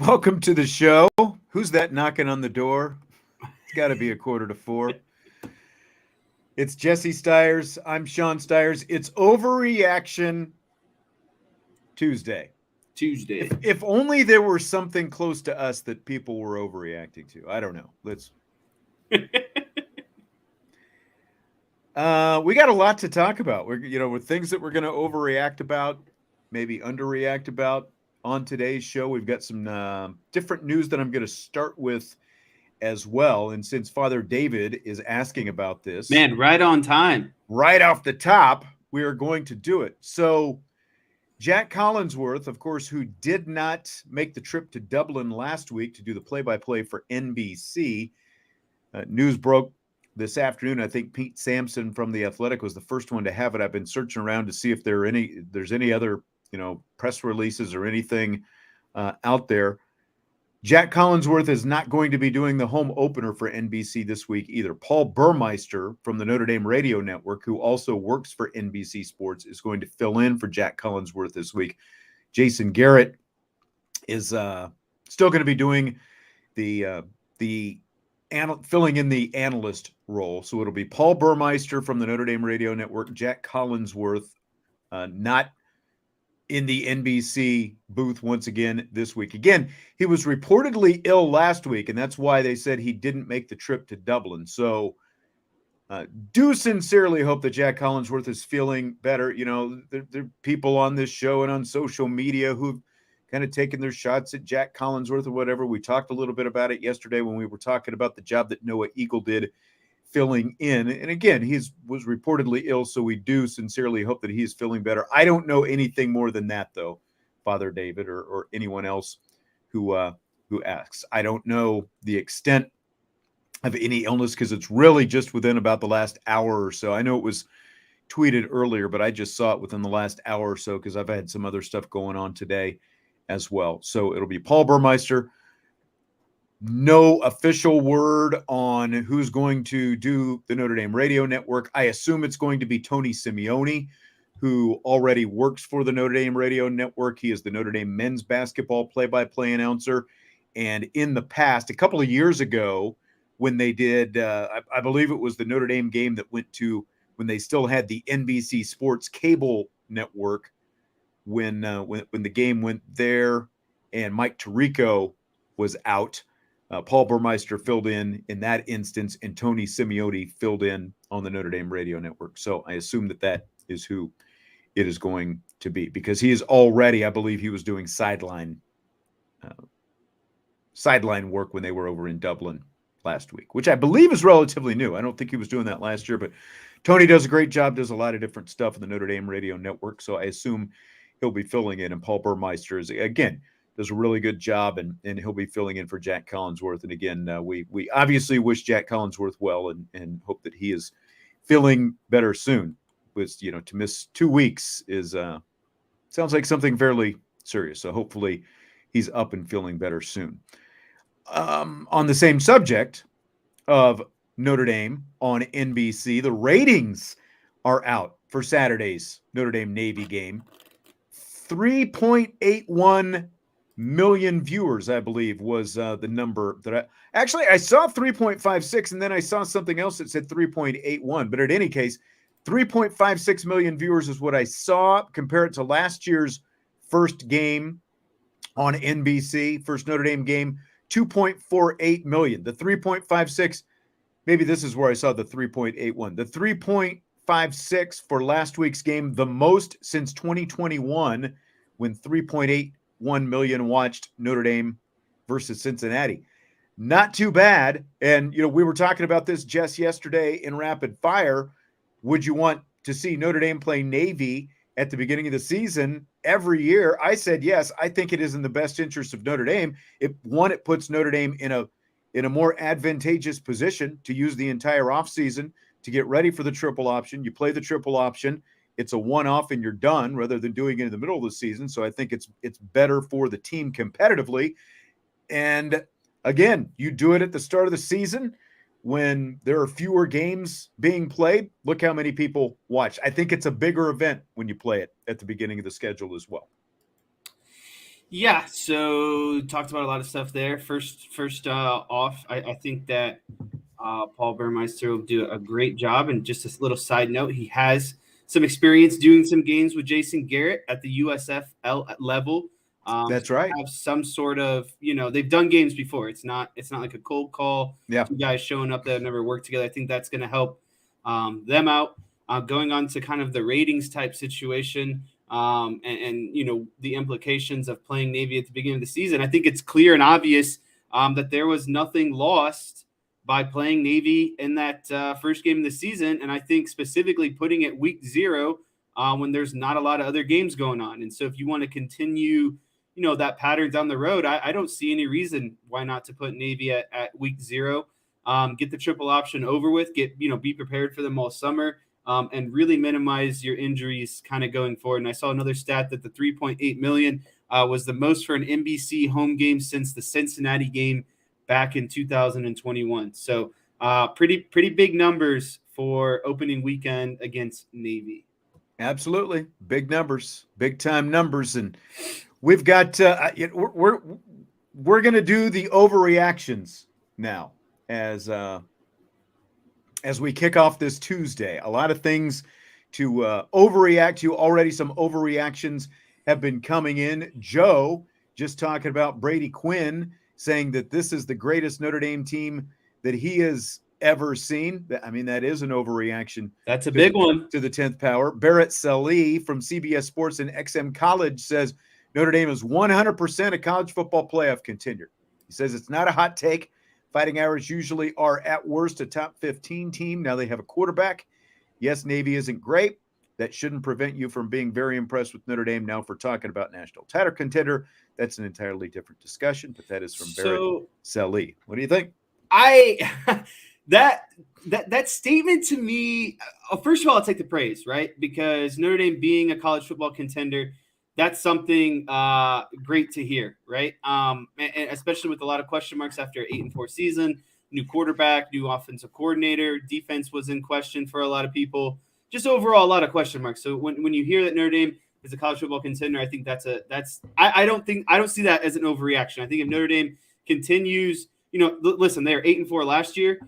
Welcome to the show. Who's that knocking on the door? It's got to be 3:45. It's Jesse Stiers. I'm Sean Stiers. It's Overreaction Tuesday. If only there were something close to us that people were overreacting to. I don't know. We got a lot to talk about. With things that we're going to overreact about, maybe underreact about. On today's show, we've got some different news that I'm going to start with as well. And since Father David is asking about this, man, right on time, right off the top, we are going to do it. So Jack Collinsworth, of course, who did not make the trip to Dublin last week to do the play-by-play for NBC, news broke this afternoon. I think Pete Sampson from The Athletic was the first one to have it. I've been searching around to see if there's any other press releases or anything out there. Jack Collinsworth is not going to be doing the home opener for NBC this week either. Paul Burmeister from the Notre Dame radio network, who also works for NBC Sports, is going to fill in for Jack Collinsworth this week. Jason Garrett is still going to be doing the filling in the analyst role. So it'll be Paul Burmeister from the Notre Dame radio network, Jack Collinsworth, not in the NBC booth once again this week. Again, he was reportedly ill last week, and that's why they said he didn't make the trip to Dublin. So do sincerely hope that Jack Collinsworth is feeling better. There are people on this show and on social media who've kind of taken their shots at Jack Collinsworth or whatever. We talked a little bit about it yesterday when we were talking about the job that Noah Eagle did filling in. And again, he was reportedly ill, so we do sincerely hope that he's feeling better. I don't know anything more than that, though, Father David or anyone else who asks. I don't know the extent of any illness because it's really just within about the last hour or so. I know it was tweeted earlier, but I just saw it within the last hour or so because I've had some other stuff going on today as well. So it'll be Paul Burmeister. No official word on who's going to do the Notre Dame radio network. I assume it's going to be Tony Simeone, who already works for the Notre Dame radio network. He is the Notre Dame men's basketball play-by-play announcer. And in the past, a couple of years ago, when they did, I believe it was the Notre Dame game that went to when they still had the NBC Sports cable network, when the game went there and Mike Tirico was out. Paul Burmeister filled in that instance, and Tony Simeone filled in on the Notre Dame radio network. So I assume that is who it is going to be, because he is already, I believe he was doing sideline work when they were over in Dublin last week, which I believe is relatively new. I don't think he was doing that last year, but Tony does a great job, does a lot of different stuff in the Notre Dame radio network. So I assume he'll be filling in, and Paul Burmeister is, again, does a really good job, and he'll be filling in for Jack Collinsworth. And again, we obviously wish Jack Collinsworth well and hope that he is feeling better soon. To miss 2 weeks is sounds like something fairly serious. So hopefully he's up and feeling better soon. On the same subject of Notre Dame on NBC, the ratings are out for Saturday's Notre Dame Navy game. 3.81 million viewers, I believe, was the number that I saw 3.56, and then I saw something else that said 3.81. But in any case, 3.56 million viewers is what I saw. Compare it to last year's first game on NBC, first Notre Dame game, 2.48 million. The 3.56, maybe this is where I saw the 3.81. The 3.56 for last week's game, the most since 2021, when 3.81 million watched Notre Dame versus Cincinnati. Not too bad. And, we were talking about this, Jess, yesterday in Rapid Fire. Would you want to see Notre Dame play Navy at the beginning of the season every year? I said yes. I think it is in the best interest of Notre Dame. It puts Notre Dame in a more advantageous position to use the entire offseason to get ready for the triple option. You play the triple option. It's a one-off and you're done, rather than doing it in the middle of the season. So I think it's better for the team competitively. And again, you do it at the start of the season when there are fewer games being played. Look how many people watch. I think it's a bigger event when you play it at the beginning of the schedule as well. Yeah, so talked about a lot of stuff there. First off, I think that Paul Burmeister will do a great job. And just a little side note, he has some experience doing some games with Jason Garrett at the USFL level. So That's right. they have some sort of, they've done games before. It's not like a cold call. Yeah. Two guys showing up that have never worked together. I think that's going to help them out. Going on to kind of the ratings type situation. And the implications of playing Navy at the beginning of the season. I think it's clear and obvious that there was nothing lost by playing Navy in that first game of the season. And I think specifically putting it week 0 when there's not a lot of other games going on. And so if you want to continue, that pattern down the road, I don't see any reason why not to put Navy at week 0. Get the triple option over with, be prepared for them all summer. And really minimize your injuries kind of going forward. And I saw another stat that the 3.8 million was the most for an NBC home game since the Cincinnati game back in 2021. So pretty big numbers for opening weekend against Navy. Absolutely. Big numbers, big time numbers. And we've got, we're going to do the overreactions now as we kick off this Tuesday. A lot of things to overreact to. Already some overreactions have been coming in. Joe just talking about Brady Quinn, saying that this is the greatest Notre Dame team that he has ever seen. I mean, that is an overreaction. That's a big one. To the 10th power. Barrett Sallee from CBS Sports and XM College says Notre Dame is 100% a college football playoff contender. He says it's not a hot take. Fighting Irish usually are at worst a top 15 team. Now they have a quarterback. Yes, Navy isn't great. That shouldn't prevent you from being very impressed with Notre Dame. Now, if we're talking about national title contender, that's an entirely different discussion, but that is from Barrett Sallee. What do you think? That statement to me, first of all, I'll take the praise, right? Because Notre Dame being a college football contender, that's something great to hear, right? And especially with a lot of question marks after 8-4 season, new quarterback, new offensive coordinator, defense was in question for a lot of people. Just overall, a lot of question marks. So when you hear that Notre Dame is a college football contender, I think I don't see that as an overreaction. I think if Notre Dame continues, listen, they were 8-4 last year.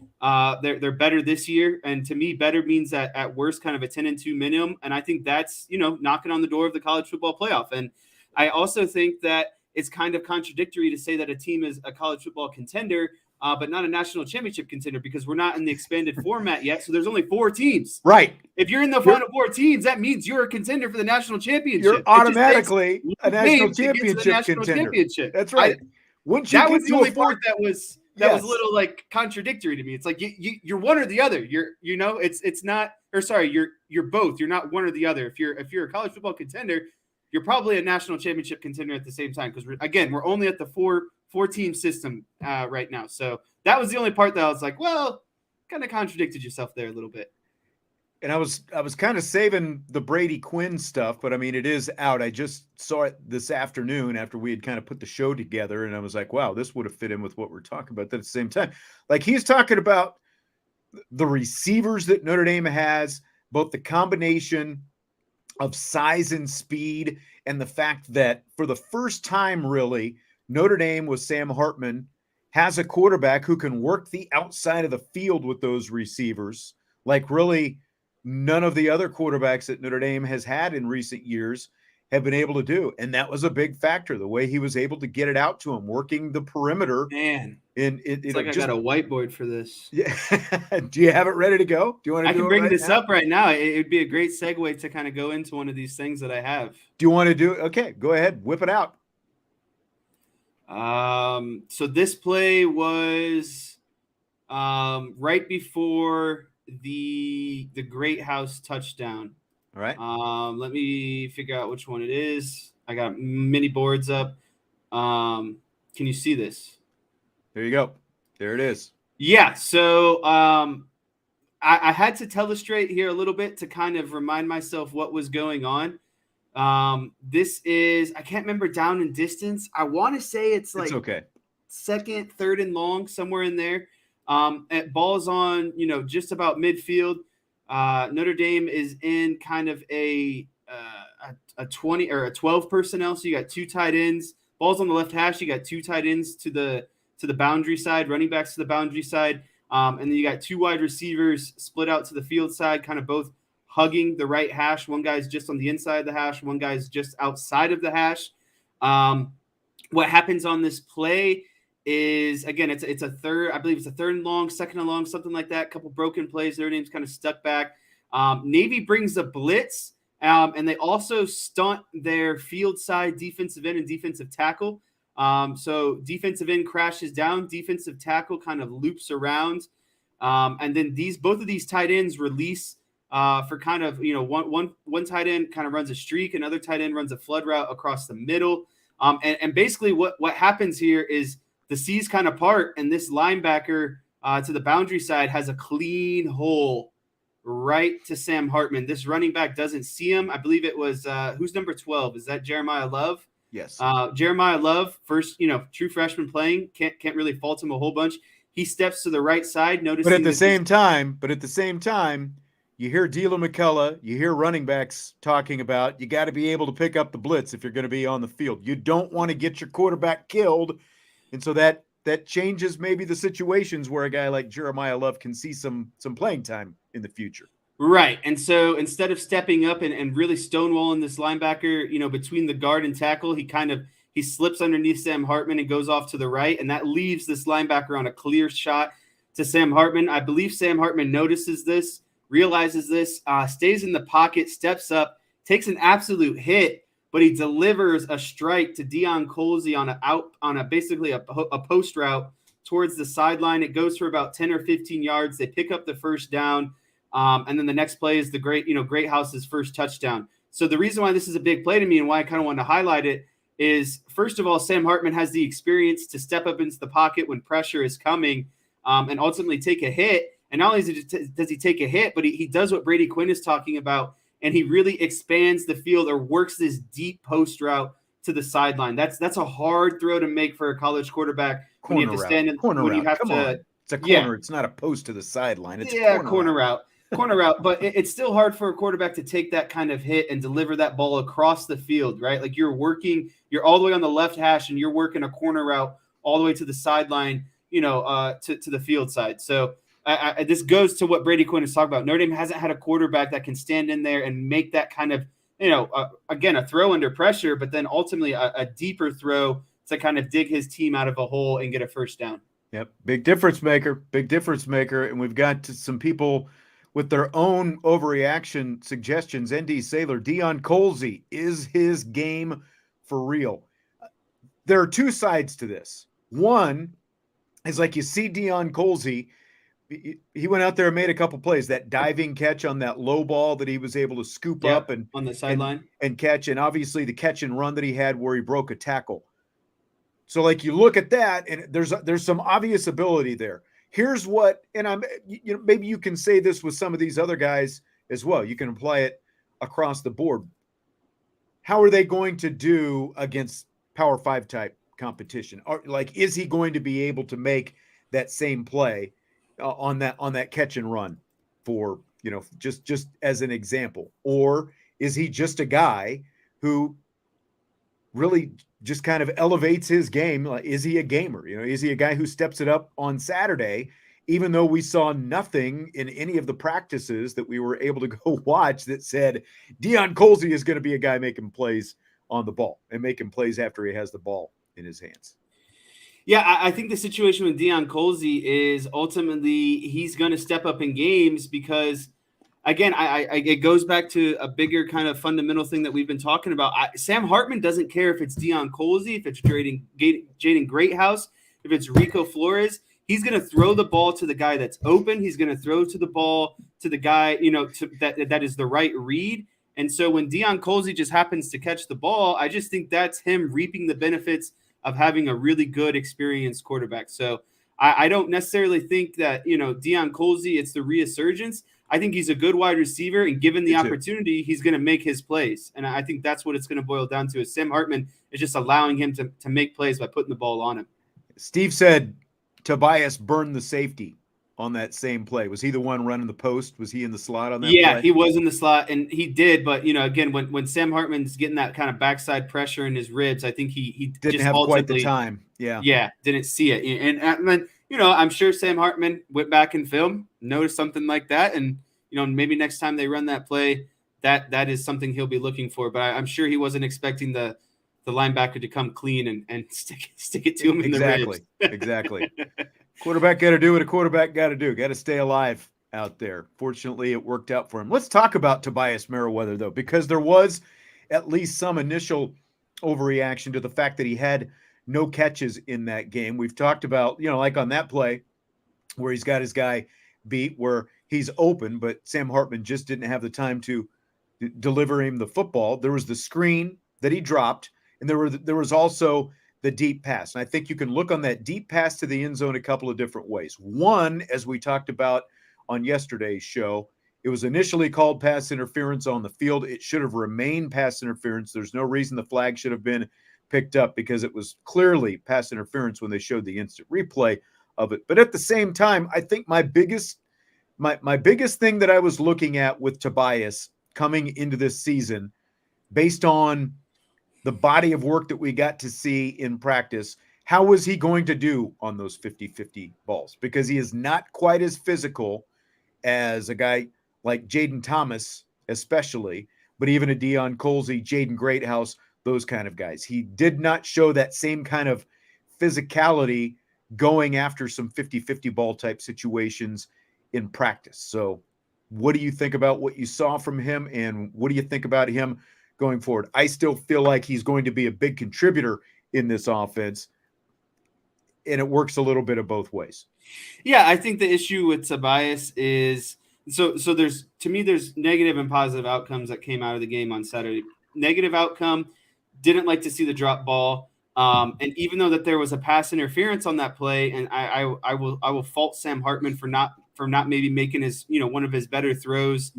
They're better this year, and to me, better means that at worst, kind of a 10-2 minimum. And I think that's knocking on the door of the college football playoff. And I also think that it's kind of contradictory to say that a team is a college football contender, but not a national championship contender, because we're not in the expanded format yet. So there's only 4 teams. Right. If you're in the final 4 teams, that means you're a contender for the national championship. You're automatically a national championship contender. That's right. That was the only part that was a little like contradictory to me. It's like you're one or the other. It's not, or sorry, you're both. You're not one or the other. If you're a college football contender, you're probably a national championship contender at the same time, because we're only at the four team system right now. So that was the only part that I was like, well, kind of contradicted yourself there a little bit. And I was kind of saving the Brady Quinn stuff, but I mean, it is out. I just saw it this afternoon after we had kind of put the show together, and I was like, wow, this would have fit in with what we're talking about. But at the same time, like, he's talking about the receivers that Notre Dame has, both the combination of size and speed, and the fact that for the first time, really, Notre Dame with Sam Hartman has a quarterback who can work the outside of the field with those receivers, like really none of the other quarterbacks that Notre Dame has had in recent years have been able to do. And that was a big factor, the way he was able to get it out to him, working the perimeter. Man, it's like I got a whiteboard for this. Yeah. Do you have it ready to go? Do you want to? I can bring this up right now. It'd be a great segue to kind of go into one of these things that I have. Do you want to do it? Okay, go ahead, whip it out. So this play was right before the Greathouse touchdown. All right. Let me figure out which one it is. I got mini boards up. Can you see this? There you go. There it is. Yeah. So I had to telestrate here a little bit to kind of remind myself what was going on. This is, I can't remember down and distance. I want to say it's like second, third and long, somewhere in there. Ball's on, just about midfield. Notre Dame is in kind of a 20 or a 12 personnel. So you got 2 tight ends. ball's on the left hash. You got 2 tight ends to the boundary side, running backs to the boundary side. And then you got 2 wide receivers split out to the field side, kind of both hugging the right hash. One guy's just on the inside of the hash. One guy's just outside of the hash. What happens on this play is, again, it's a third, I believe it's a 3rd and long, 2nd and long, something like that. A couple broken plays. Their name's kind of stuck back. Navy brings a blitz, and they also stunt their field side defensive end and defensive tackle. So defensive end crashes down, defensive tackle kind of loops around. And then both of these tight ends release for kind of, one tight end kind of runs a streak, another tight end runs a flood route across the middle. And basically what happens here is the C's kind of part, and this linebacker to the boundary side has a clean hole right to Sam Hartman. This running back doesn't see him. I believe it was who's number 12? Is that Jeremiah Love? Yes. Jeremiah Love, first, true freshman playing, can't really fault him a whole bunch. He steps to the right side, noticing. But at the same time, you hear D'Lo McCullough, you hear running backs talking about you got to be able to pick up the blitz if you're going to be on the field. You don't want to get your quarterback killed, and so that changes maybe the situations where a guy like Jeremiah Love can see some playing time in the future. Right. And so instead of stepping up and really stonewalling this linebacker, between the guard and tackle, he slips underneath Sam Hartman and goes off to the right. And that leaves this linebacker on a clear shot to Sam Hartman. I believe Sam Hartman notices this, realizes this, stays in the pocket, steps up, takes an absolute hit, but he delivers a strike to Deion Colsey on basically a post route towards the sideline. It goes for about 10 or 15 yards. They pick up the first down. And then the next play is the Greathouse's first touchdown. So the reason why this is a big play to me and why I kind of wanted to highlight it is, first of all, Sam Hartman has the experience to step up into the pocket when pressure is coming, and ultimately take a hit. And not only does he take a hit, but he does what Brady Quinn is talking about, and he really expands the field or works this deep post route to the sideline. That's a hard throw to make for a college quarterback when you have to stand in. Corner route. Come on. It's a corner. Yeah. It's not a post to the sideline. It's a corner route. Corner route, but it's still hard for a quarterback to take that kind of hit and deliver that ball across the field, right? Like you're all the way on the left hash and you're working a corner route all the way to the sideline, to the field side. So this goes to what Brady Quinn is talking about. Notre Dame hasn't had a quarterback that can stand in there and make that kind of, again, a throw under pressure, but then ultimately a deeper throw to kind of dig his team out of a hole and get a first down. Yep. Big difference maker. And we've got some people with their own overreaction suggestions. ND Sailor, Deion Colsey, is his game for real? There are 2 sides to this. One is like you see Deion Colsey, he went out there and made a couple plays. That diving catch on that low ball that he was able to scoop up and on the sideline and catch, and obviously the catch and run that he had where he broke a tackle. So like you look at that, and there's some obvious ability there. Here's what, and maybe you can say this with some of these other guys as well. You can apply it across the board. How are they going to do against Power 5 type competition? Or like, is he going to be able to make that same play on that catch and run for, just as an example? Or is he just a guy who really just kind of elevates his game? Like, is he a gamer? Is he a guy who steps it up on Saturday, even though we saw nothing in any of the practices that we were able to go watch that said Deion Colsey is going to be a guy making plays on the ball and making plays after he has the ball in his hands? Yeah, I think the situation with Deion Colsey is ultimately he's going to step up in games because, again, it goes back to a bigger kind of fundamental thing that we've been talking about. Sam Hartman doesn't care if it's Deion Colsey, if it's Jaden Greathouse, if it's Rico Flores. He's going to throw the ball to the guy that's open. He's going to throw to the ball to the guy, that is the right read. And so when Deion Colsey just happens to catch the ball, I just think that's him reaping the benefits of having a really good, experienced quarterback. So I don't necessarily think that, Deion Colsey, it's the resurgence. I think he's a good wide receiver, and given the opportunity, he's going to make his plays. And I think that's what it's going to boil down to, is Sam Hartman is just allowing him to make plays by putting the ball on him. Steve said Tobias burned the safety on that same play? Was he the one running the post? Was he in the slot on that Yeah, play? he was in the slot, and he did. But again, when Sam Hartman's getting that kind of backside pressure in his ribs, I think he Didn't just have quite the ultimately, time. Yeah. yeah, didn't see it. And then I'm sure Sam Hartman went back in film, noticed something like that, and maybe next time they run that play, that is something he'll be looking for. But I'm sure he wasn't expecting the linebacker to come clean and stick it to him in the ribs. Exactly. Quarterback got to do what a quarterback got to do. Got to stay alive out there. Fortunately, it worked out for him. Let's talk about Tobias Merriweather, though, because there was at least some initial overreaction to the fact that he had no catches in that game. We've talked about, like on that play where he's got his guy beat, where he's open, but Sam Hartman just didn't have the time to deliver him the football. There was the screen that he dropped, and there was also the deep pass. And I think you can look on that deep pass to the end zone a couple of different ways. One, as we talked about on yesterday's show, it was initially called pass interference on the field. It should have remained pass interference. There's no reason the flag should have been picked up because it was clearly pass interference when they showed the instant replay of it. But at the same time, I think my biggest thing that I was looking at with Tobias coming into this season, based on the body of work that we got to see in practice, how was he going to do on those 50-50 balls? Because he is not quite as physical as a guy like Jaden Thomas, especially, but even a Deion Colsey, Jaden Greathouse, those kind of guys. He did not show that same kind of physicality going after some 50-50 ball type situations in practice. So what do you think about what you saw from him, and what do you think about him going forward? I still feel like he's going to be a big contributor in this offense, and it works a little bit of both ways. Yeah, I think the issue with Tobias is so there's negative and positive outcomes that came out of the game on Saturday. Negative outcome, didn't like to see the drop ball. And even though that there was a pass interference on that play, and I will fault Sam Hartman for not maybe making his one of his better throws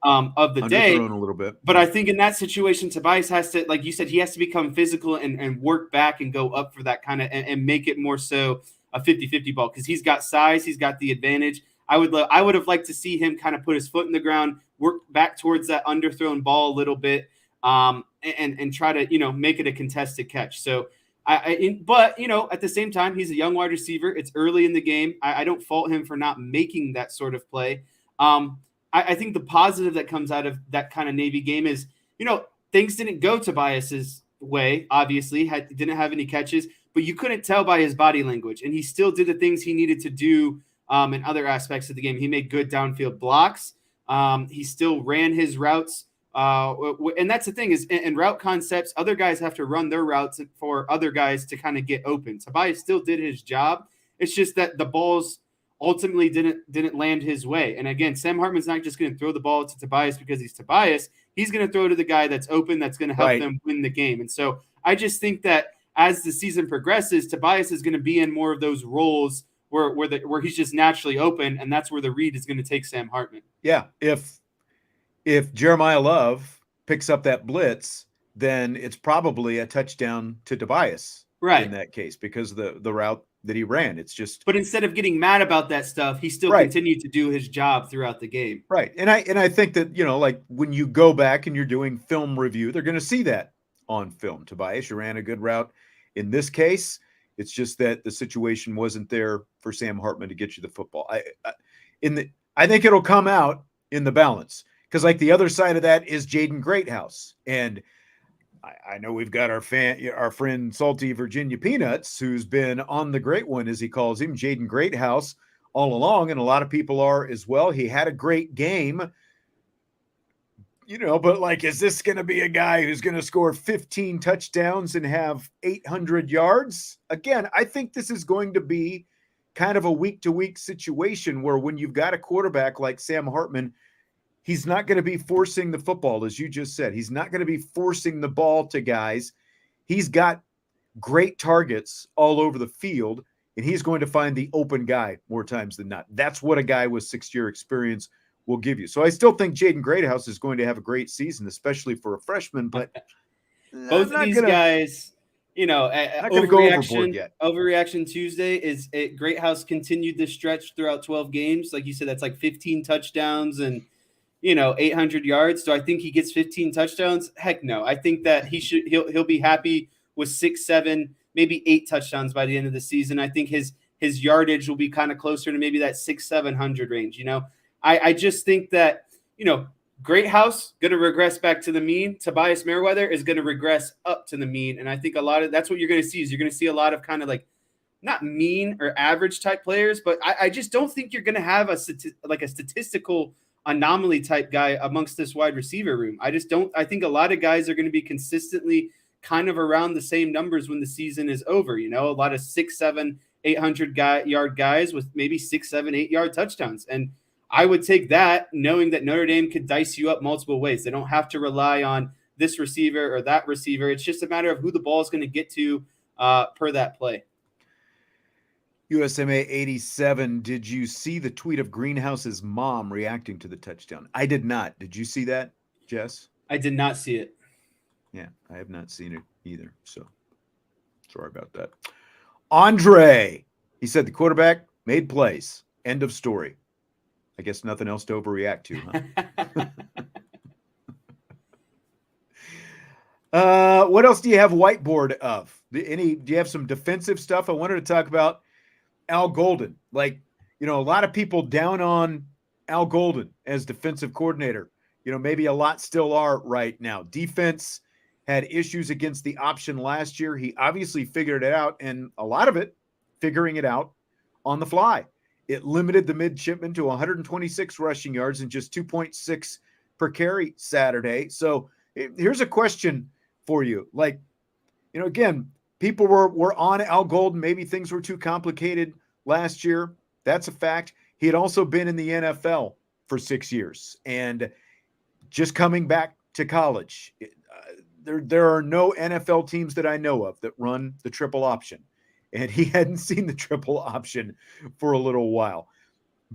of the day a little bit. But I think in that situation, Tobias has to, like you said, he has to become physical and work back and go up for that kind of and make it more so a 50-50 ball, because he's got size, he's got the advantage. I would have liked to see him kind of put his foot in the ground, work back towards that underthrown ball a little bit, and try to make it a contested catch. So but at the same time, he's a young wide receiver. It's early in the game. I don't fault him for not making that sort of play. I think the positive that comes out of that kind of Navy game is, things didn't go Tobias's way. Obviously, didn't have any catches, but you couldn't tell by his body language, and he still did the things he needed to do in other aspects of the game. He made good downfield blocks. He still ran his routes. And that's the thing is, in route concepts, other guys have to run their routes for other guys to kind of get open. Tobias still did his job. It's just that the balls ultimately didn't land his way. And again, Sam Hartman's not just going to throw the ball to Tobias because he's Tobias. He's going to throw to the guy that's open, that's going to help them win the game. And so I just think that as the season progresses, Tobias is going to be in more of those roles where he's just naturally open, and that's where the read is going to take Sam Hartman. Yeah, if Jeremiah Love picks up that blitz, then it's probably a touchdown to Tobias in that case, because of the route that he ran. It's just, but instead of getting mad about that stuff, he still continued to do his job throughout the game. Right. And I think that, like when you go back and you're doing film review, they're going to see that on film. Tobias, you ran a good route in this case. It's just that the situation wasn't there for Sam Hartman to get you the football. I think it'll come out in the balance, because like the other side of that is Jaden Greathouse. And I know we've got our friend Salty Virginia Peanuts, who's been on the great one, as he calls him, Jaden Greathouse, all along, and a lot of people are as well. He had a great game, but like, is this going to be a guy who's going to score 15 touchdowns and have 800 yards? Again, I think this is going to be kind of a week-to-week situation where when you've got a quarterback like Sam Hartman, he's not going to be forcing the football, as you just said. He's not going to be forcing the ball to guys. He's got great targets all over the field, and he's going to find the open guy more times than not. That's what a guy with 6-year experience will give you. So I still think Jaden Greathouse is going to have a great season, especially for a freshman. But both of these guys Not going to go overboard yet. Overreaction Tuesday is it. Greathouse continued this stretch throughout 12 games. Like you said, that's like 15 touchdowns and 800 yards. Do I think he gets 15 touchdowns? Heck no. I think that he'll be happy with 6, 7, maybe 8 touchdowns by the end of the season. I think his yardage will be kind of closer to maybe that 600-700 range. I just think that Greathouse going to regress back to the mean. Tobias Merriweather is going to regress up to the mean, and I think that's what you're going to see. Is you're going to see a lot of kind of like not mean or average type players, but I just don't think you're going to have a statistical anomaly type guy amongst this wide receiver room. I just don't. I think a lot of guys are going to be consistently kind of around the same numbers when the season is over. A lot of 6, 7, 800 yard guys with maybe 6, 7, 8 yard touchdowns. And I would take that knowing that Notre Dame could dice you up multiple ways. They don't have to rely on this receiver or that receiver. It's just a matter of who the ball is going to get to per that play. USMA 87, did you see the tweet of Greenhouse's mom reacting to the touchdown? I did not. Did you see that, Jess? I did not see it. Yeah, I have not seen it either. So sorry about that. Andre, he said the quarterback made plays. End of story. I guess nothing else to overreact to, huh? What else do you have whiteboard of? Do you have some defensive stuff? I wanted to talk about Al Golden. A lot of people down on Al Golden as defensive coordinator. Maybe a lot still are right now. Defense had issues against the option last year. He obviously figured it out, and a lot of it figuring it out on the fly. It limited the midshipmen to 126 rushing yards and just 2.6 per carry Saturday. So here's a question for you. Again, people were on Al Golden. Maybe things were too complicated last year. That's a fact. He had also been in the NFL for 6 years and just coming back to college. There are no NFL teams that I know of that run the triple option. And he hadn't seen the triple option for a little while.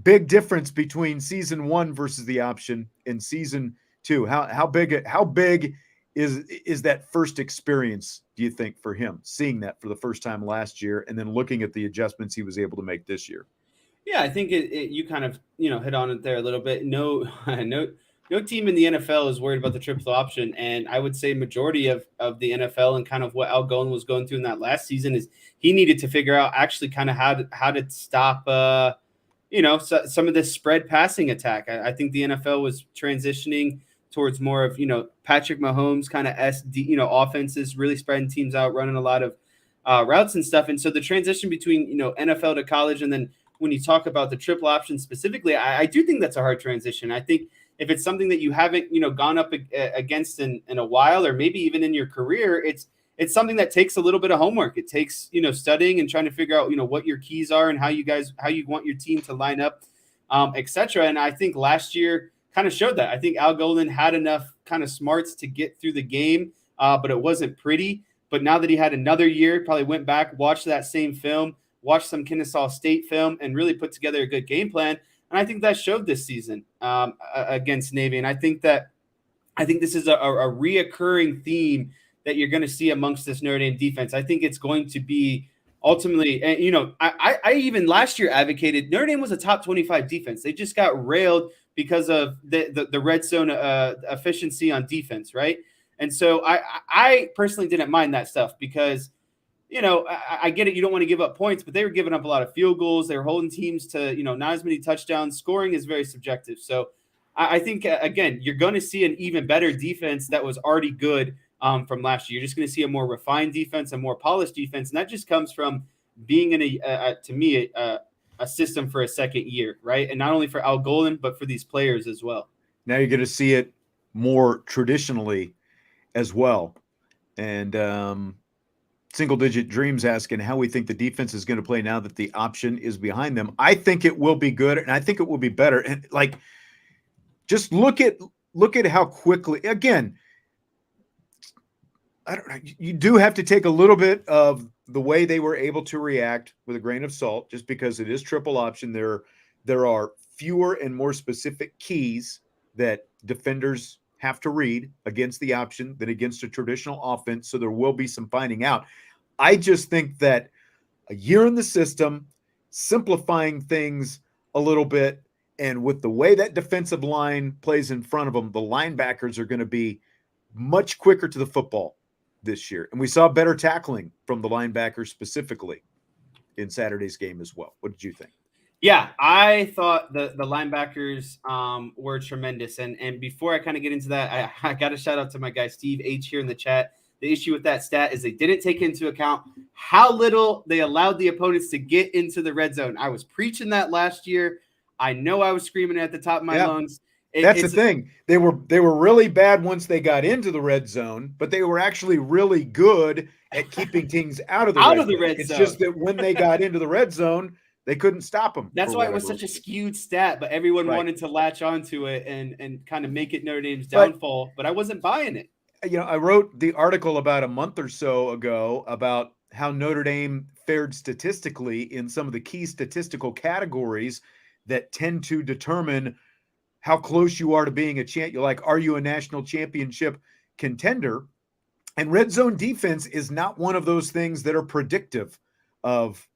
Big difference between season 1 versus the option and season 2. How big is that first experience, do you think, for him, seeing that for the first time last year and then looking at the adjustments he was able to make this year? Yeah, I think you kind of hit on it there a little bit. No team in the NFL is worried about the triple option, and I would say majority of the NFL and kind of what Al Golden was going through in that last season is he needed to figure out actually kind of how to stop some of this spread passing attack. I think the NFL was transitioning towards more of Patrick Mahomes kind of offenses, really spreading teams out, running a lot of routes and stuff. And so the transition between NFL to college, and then when you talk about the triple option specifically, I do think that's a hard transition. I think if it's something that you haven't, gone up against in a while, or maybe even in your career, it's something that takes a little bit of homework. It takes, studying and trying to figure out, what your keys are and how you want your team to line up, et cetera. And I think last year kind of showed that. I think Al Golden had enough kind of smarts to get through the game, but it wasn't pretty. But now that he had another year, probably went back, watched that same film, watched some Kennesaw State film, and really put together a good game plan. And I think that showed this season against Navy. And I think this is a reoccurring theme that you're going to see amongst this Notre Dame defense. I think it's going to be ultimately, and I even last year advocated Notre Dame was a top 25 defense. They just got railed because of the red zone efficiency on defense, right? And so I personally didn't mind that stuff because I get it. You don't want to give up points, but they were giving up a lot of field goals. They were holding teams to, not as many touchdowns. Scoring is very subjective. So I think, again, you're going to see an even better defense that was already good from last year. You're just going to see a more refined defense, a more polished defense. And that just comes from being in a system for a second year, right? And not only for Al Golden, but for these players as well. Now you're going to see it more traditionally as well. And, Single Digit Dreams asking how we think the defense is going to play now that the option is behind them. I think it will be good, and I think it will be better. And just look at how quickly. Again, I don't know. You do have to take a little bit of the way they were able to react with a grain of salt, just because it is triple option. There are fewer and more specific keys that defenders have to read against the option than against a traditional offense. So there will be some finding out. I just think that a year in the system, simplifying things a little bit, and with the way that defensive line plays in front of them, the linebackers are going to be much quicker to the football this year. And we saw better tackling from the linebackers specifically in Saturday's game as well. What did you think? Yeah, I thought the linebackers were tremendous. And before I kind of get into that, I got to shout out to my guy Steve H here in the chat. The issue with that stat is they didn't take into account how little they allowed the opponents to get into the red zone. I was preaching that last year. I know I was screaming at the top of my lungs. That's the thing. They were really bad once they got into the red zone, but they were actually really good at keeping things out of the red zone. It's just that when they got into the red zone, they couldn't stop them. That's why it was such a skewed stat, but everyone wanted to latch onto it and kind of make it Notre Dame's downfall, but I wasn't buying it. I wrote the article about a month or so ago about how Notre Dame fared statistically in some of the key statistical categories that tend to determine how close you are to being a champ. You're like, are you a national championship contender? And red zone defense is not one of those things that are predictive of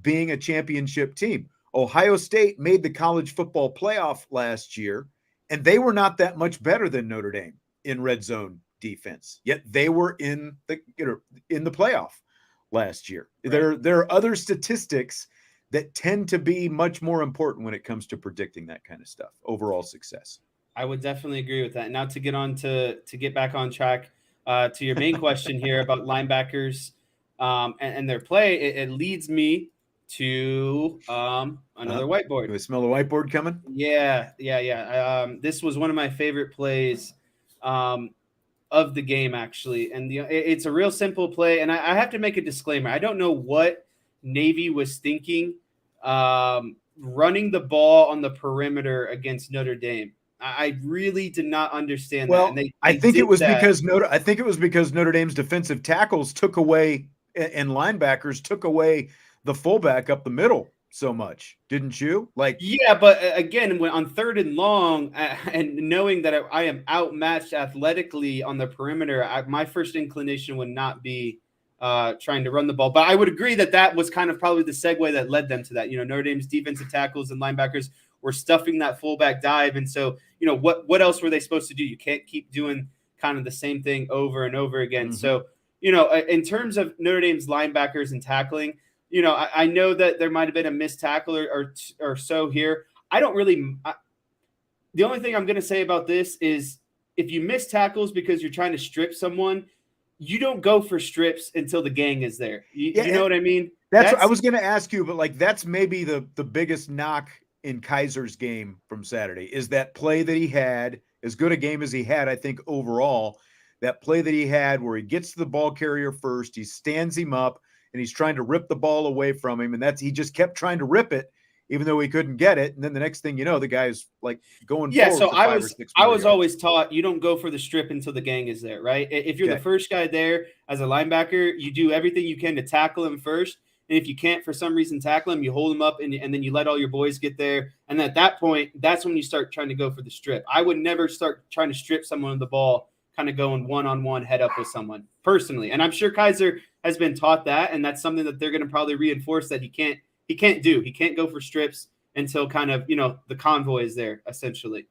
being a championship team. Ohio State made the college football playoff last year, and they were not that much better than Notre Dame in red zone defense. Yet they were in the playoff last year. Right. There are other statistics that tend to be much more important when it comes to predicting that kind of stuff, overall success. I would definitely agree with that. Now to get back on track to your main question here about linebackers and their play, it leads me to another whiteboard. Do we smell the whiteboard coming? Yeah. This was one of my favorite plays of the game, actually. And it's a real simple play. And I have to make a disclaimer. I don't know what Navy was thinking running the ball on the perimeter against Notre Dame. I really did not understand that. And I think it was because Notre Dame's defensive tackles took away and linebackers took away the fullback up the middle so much, didn't you? Yeah, but again, when on 3rd and long, and knowing that I am outmatched athletically on the perimeter, my first inclination would not be trying to run the ball. But I would agree that was kind of probably the segue that led them to that. Notre Dame's defensive tackles and linebackers were stuffing that fullback dive, and so what else were they supposed to do? You can't keep doing kind of the same thing over and over again. Mm-hmm. So in terms of Notre Dame's linebackers and tackling, I know that there might have been a missed tackle or so here. I don't really. The only thing I'm going to say about this is if you miss tackles because you're trying to strip someone, you don't go for strips until the gang is there. You know what I mean? That's what I was going to ask you, but that's maybe the biggest knock in Kaiser's game from Saturday is that play that he had, as good a game as he had, I think overall, that play that he had where he gets to the ball carrier first, he stands him up, and he's trying to rip the ball away from him. And he just kept trying to rip it, even though he couldn't get it. And then the next thing you know, the guy's going forward. So I was always taught you don't go for the strip until the gang is there, right? If you're the first guy there as a linebacker, you do everything you can to tackle him first. And if you can't, for some reason, tackle him, you hold him up and then you let all your boys get there. And at that point, that's when you start trying to go for the strip. I would never start trying to strip someone of the ball, kind of going one-on-one head up with someone personally. And I'm sure Kaiser has been taught that, and that's something that they're going to probably reinforce that he can't do. He can't go for strips until kind of, the convoy is there, essentially.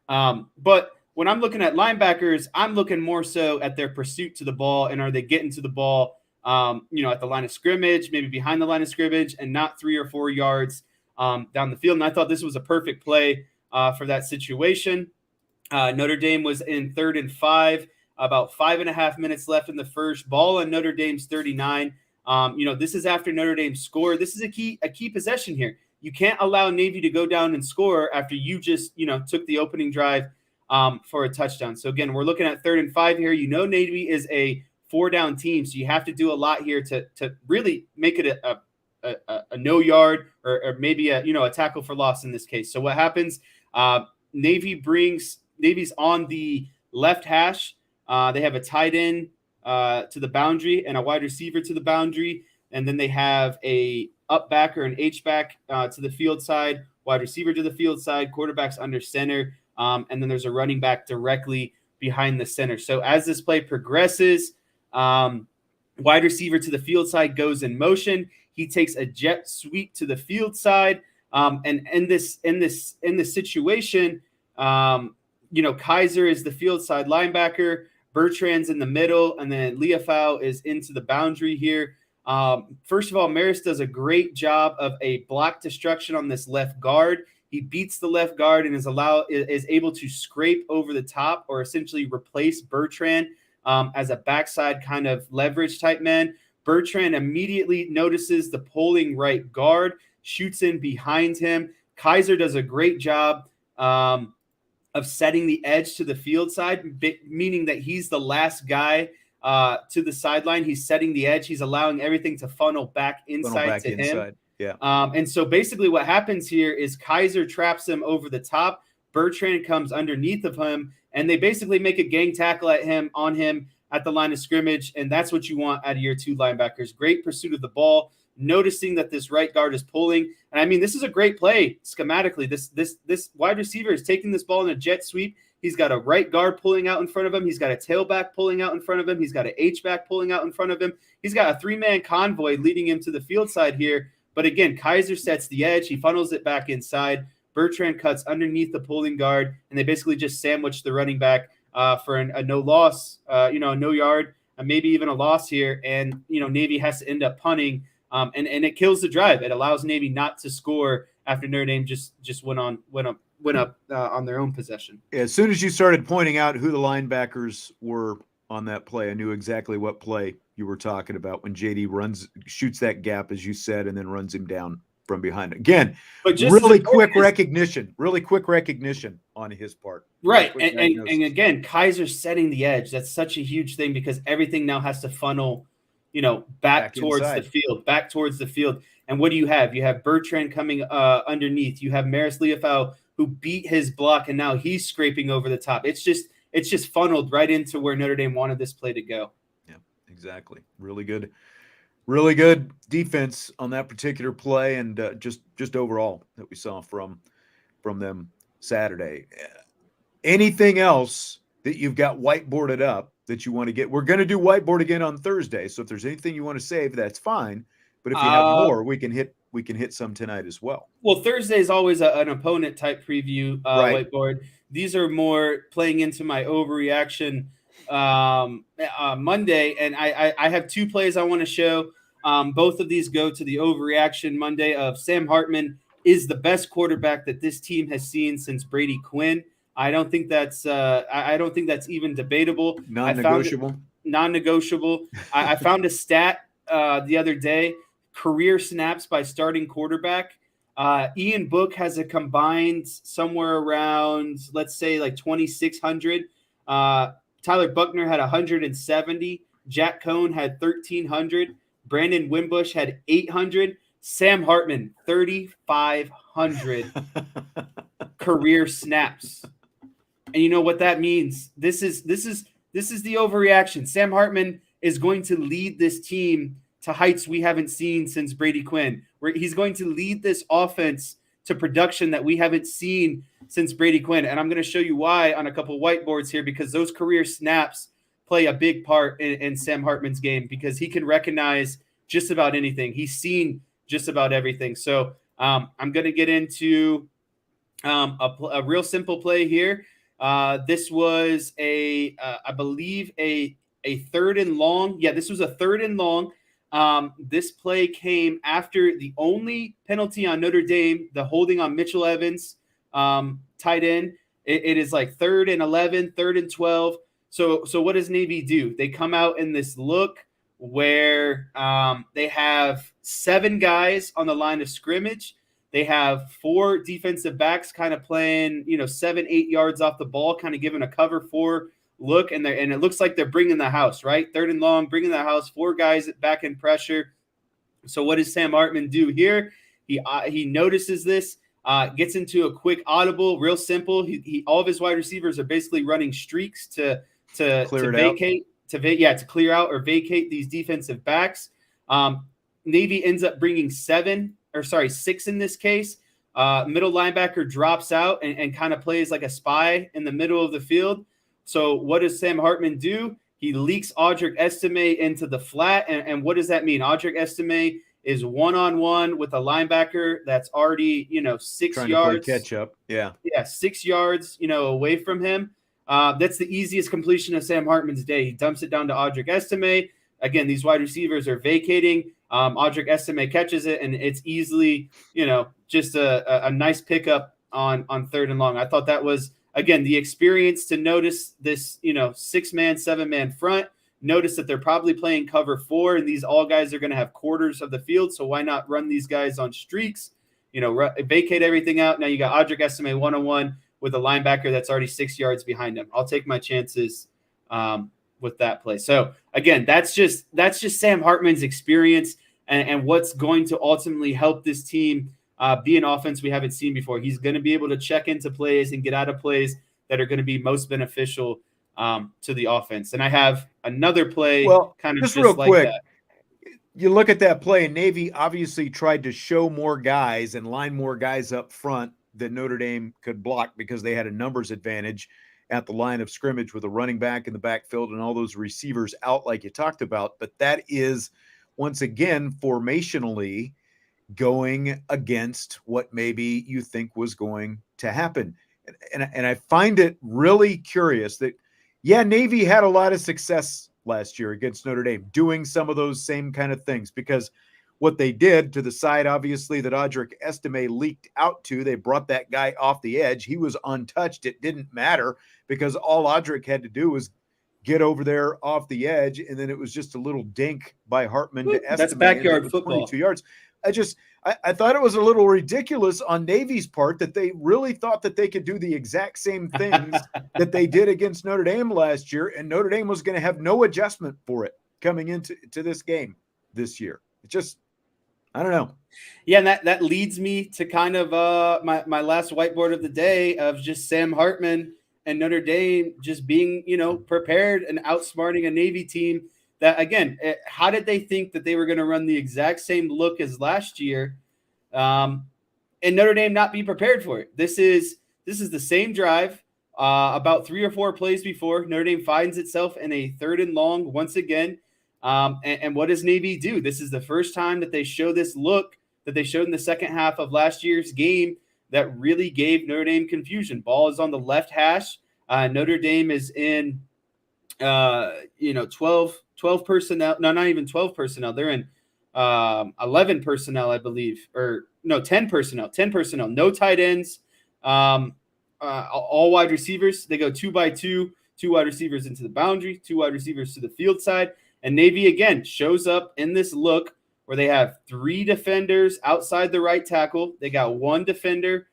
But when I'm looking at linebackers, I'm looking more so at their pursuit to the ball, and are they getting to the ball, at the line of scrimmage, maybe behind the line of scrimmage, and not 3 or 4 yards down the field. And I thought this was a perfect play for that situation. Notre Dame was in 3rd and 5, about 5.5 minutes left in the first. Ball on Notre Dame's 39. This is after Notre Dame scored. This is a key possession here. You can't allow Navy to go down and score after you just, took the opening drive for a touchdown. So again, we're looking at 3rd and 5 here. Navy is a 4-down team, so you have to do a lot here to really make it a no yard or maybe a tackle for loss in this case. So what happens? Navy's on the left hash. They have a tight end to the boundary and a wide receiver to the boundary. And then they have a up back or an H back to the field side, wide receiver to the field side, quarterback's under center. and then there's a running back directly behind the center. So as this play progresses, wide receiver to the field side goes in motion. He takes a jet sweep to the field side, and in this situation, Kaiser is the field side linebacker. Bertrand's in the middle, and then Leofau is into the boundary here. First of all, Maris does a great job of a block destruction on this left guard. He beats the left guard and is able to scrape over the top, or essentially replace Bertrand as a backside kind of leverage type man. Bertrand immediately notices the pulling right guard, shoots in behind him. Kaiser does a great job of setting the edge to the field side, meaning that he's the last guy to the sideline. He's setting the edge. He's allowing everything to funnel back inside to him. Yeah. And so basically what happens here is Kaiser traps him over the top. Bertrand comes underneath of him, and they basically make a gang tackle on him at the line of scrimmage. And that's what you want out of your two linebackers. Great pursuit of the ball, noticing that this right guard is pulling. And I mean, this is a great play schematically. This wide receiver is taking this ball in a jet sweep. He's got a right guard pulling out in front of him. He's got a tailback pulling out in front of him. He's got an H-back pulling out in front of him. He's got a three-man convoy leading him to the field side here. But again, Kaiser sets the edge. He funnels it back inside. Bertrand cuts underneath the pulling guard, and they basically just sandwich the running back for a no loss, a no yard, maybe even a loss here. And, Navy has to end up punting, and it kills the drive. It allows Navy not to score after Notre Dame just went up on their own possession. As soon as you started pointing out who the linebackers were on that play, I knew exactly what play you were talking about when JD shoots that gap, as you said, and then runs him down from behind. Again, really quick recognition on his part. Right. And again, Kaiser's setting the edge. That's such a huge thing because everything now has to funnel, back towards the field. And what do you have? You have Bertrand coming underneath. You have Maris Leofau, who beat his block, and now he's scraping over the top. It's just funneled right into where Notre Dame wanted this play to go. Yeah, exactly. Really good defense on that particular play, and just overall that we saw from them Saturday. Anything else that you've got whiteboarded up that you want to get? We're going to do whiteboard again on Thursday, so if there's anything you want to save, that's fine. But if you have more, we can hit some tonight as well. Well, Thursday is always an opponent type preview right. Whiteboard. These are more playing into my overreaction Monday, and I have two plays I want to show. Both of these go to the overreaction Monday of Sam Hartman is the best quarterback that this team has seen since Brady Quinn. I don't think that's even debatable. Non-negotiable. I found a stat the other day. Career snaps by starting quarterback. Ian Book has a combined somewhere around, let's say, like 2,600. Tyler Buckner had 170. Jack Cohn had 1,300. Brandon Wimbush had 800. Sam Hartman, 3,500 career snaps. And you know what that means? This is the overreaction. Sam Hartman is going to lead this team to heights we haven't seen since Brady Quinn. Where he's going to lead this offense to production that we haven't seen since Brady Quinn. And I'm going to show you why on a couple of whiteboards here, because those career snaps play a big part in Sam Hartman's game because he can recognize just about anything. He's seen just about everything. So I'm going to get into a real simple play here. This was I believe a third and long. Yeah, this was a third and long. This play came after the only penalty on Notre Dame, the holding on Mitchell Evans, tight end. It is like 3rd and 11, 3rd and 12. So what does Navy do? They come out in this look where they have 7 guys on the line of scrimmage. They have 4 defensive backs kind of playing, 7-8 yards off the ball, kind of giving a cover 4 look, and it looks like they're bringing the house, right? 3rd and long, bringing the house, 4 guys back in pressure. So what does Sam Hartman do here? He notices this, gets into a quick audible, real simple. He all of his wide receivers are basically running streaks to clear out or vacate these defensive backs. Navy ends up bringing 6 in this case. Middle linebacker drops out and kind of plays like a spy in the middle of the field. So what does Sam Hartman do? He leaks Audric Estime into the flat. And what does that mean? Audric Estime is one-on-one with a linebacker that's already, 6 Trying yards. to play catch up. Yeah. Yeah, 6 yards, away from him. That's the easiest completion of Sam Hartman's day. He dumps it down to Audric Estime. Again, these wide receivers are vacating. Audric Estime catches it, and it's easily, just a nice pickup on 3rd and long. I thought that was, again, the experience to notice this, 6-man, 7-man front. Notice that they're probably playing cover 4, and these all guys are going to have quarters of the field. So why not run these guys on streaks? Vacate everything out. Now you got Audric Estime one-on-one with a linebacker that's already 6 yards behind him. I'll take my chances with that play. So again, that's just Sam Hartman's experience and what's going to ultimately help this team be an offense we haven't seen before. He's going to be able to check into plays and get out of plays that are going to be most beneficial to the offense. And I have another play kind of just real like quick. that. You look at that play, and Navy obviously tried to show more guys and line more guys up front that Notre Dame could block because they had a numbers advantage at the line of scrimmage with a running back in the backfield and all those receivers out like you talked about. But that is, once again, formationally going against what maybe you think was going to happen. And I find it really curious that, Navy had a lot of success last year against Notre Dame, doing some of those same kind of things, because what they did to the side, obviously, that Audric Estime leaked out to, they brought that guy off the edge. He was untouched. It didn't matter because all Audric had to do was get over there off the edge, and then it was just a little dink by Hartman to Estime. That's backyard football. 22 yards. I thought it was a little ridiculous on Navy's part that they really thought that they could do the exact same things that they did against Notre Dame last year, and Notre Dame was going to have no adjustment for it coming into this game this year. It just, I don't know. Yeah, and that leads me to kind of my last whiteboard of the day of just Sam Hartman and Notre Dame just being, prepared and outsmarting a Navy team that, again, how did they think that they were going to run the exact same look as last year and Notre Dame not be prepared for it? This is the same drive about 3 or 4 plays before. Notre Dame finds itself in a 3rd and long once again. And what does Navy do? This is the first time that they show this look that they showed in the second half of last year's game that really gave Notre Dame confusion. Ball is on the left hash. Notre Dame is in, 12 personnel. No, not even 12 personnel. They're in 11 personnel, I believe. Or no, 10 personnel. 10 personnel. No tight ends. All wide receivers. They go 2 by 2. 2 wide receivers into the boundary. 2 wide receivers to the field side. And Navy, again, shows up in this look where they have 3 defenders outside the right tackle. They got 1 defender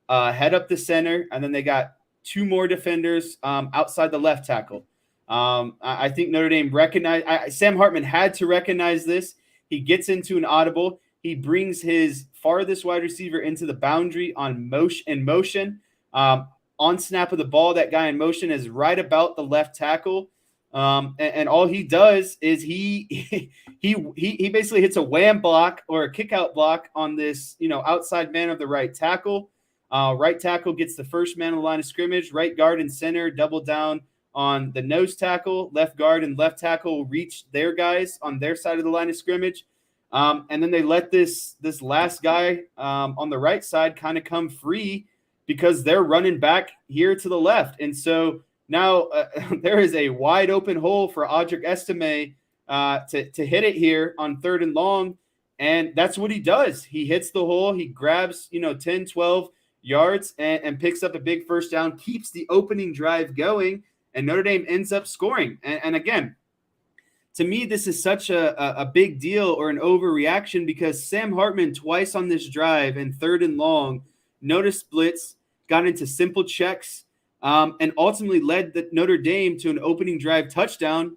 head up the center, and then they got 2 more defenders outside the left tackle. I think Notre Dame recognized – Sam Hartman had to recognize this. He gets into an audible. He brings his farthest wide receiver into the boundary in motion. On snap of the ball, that guy in motion is right about the left tackle. And all he does is he basically hits a wham block or a kick out block on this, outside man of the right tackle. Right tackle gets the first man on the line of scrimmage. Right guard and center double down on the nose tackle. Left guard and left tackle reach their guys on their side of the line of scrimmage. And then they let this last guy on the right side kind of come free because they're running back here to the left. And so now there is a wide open hole for Audric Estime to hit it here on 3rd and long. And that's what he does. He hits the hole. He grabs, 10, 12 yards and picks up a big first down, keeps the opening drive going, and Notre Dame ends up scoring. And again, to me, this is such a big deal or an overreaction because Sam Hartman twice on this drive in 3rd and long noticed splits, got into simple checks, and ultimately led the Notre Dame to an opening drive touchdown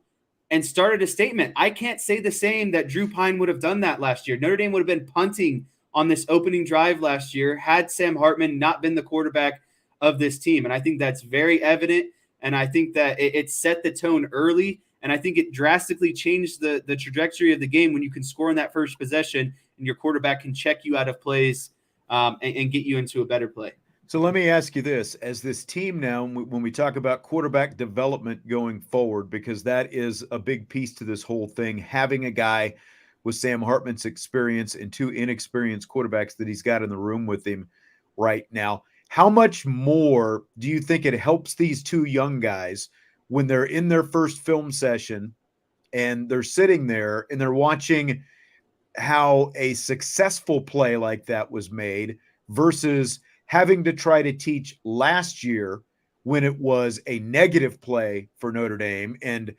and started a statement. I can't say the same that Drew Pine would have done that last year. Notre Dame would have been punting on this opening drive last year had Sam Hartman not been the quarterback of this team. And I think that's very evident. And I think that it set the tone early. And I think it drastically changed the trajectory of the game when you can score in that first possession and your quarterback can check you out of plays and get you into a better play. So let me ask you this. As this team now, when we talk about quarterback development going forward, because that is a big piece to this whole thing, having a guy with Sam Hartman's experience and 2 inexperienced quarterbacks that he's got in the room with him right now, how much more do you think it helps these 2 young guys when they're in their first film session and they're sitting there and they're watching how a successful play like that was made versus having to try to teach last year when it was a negative play for Notre Dame and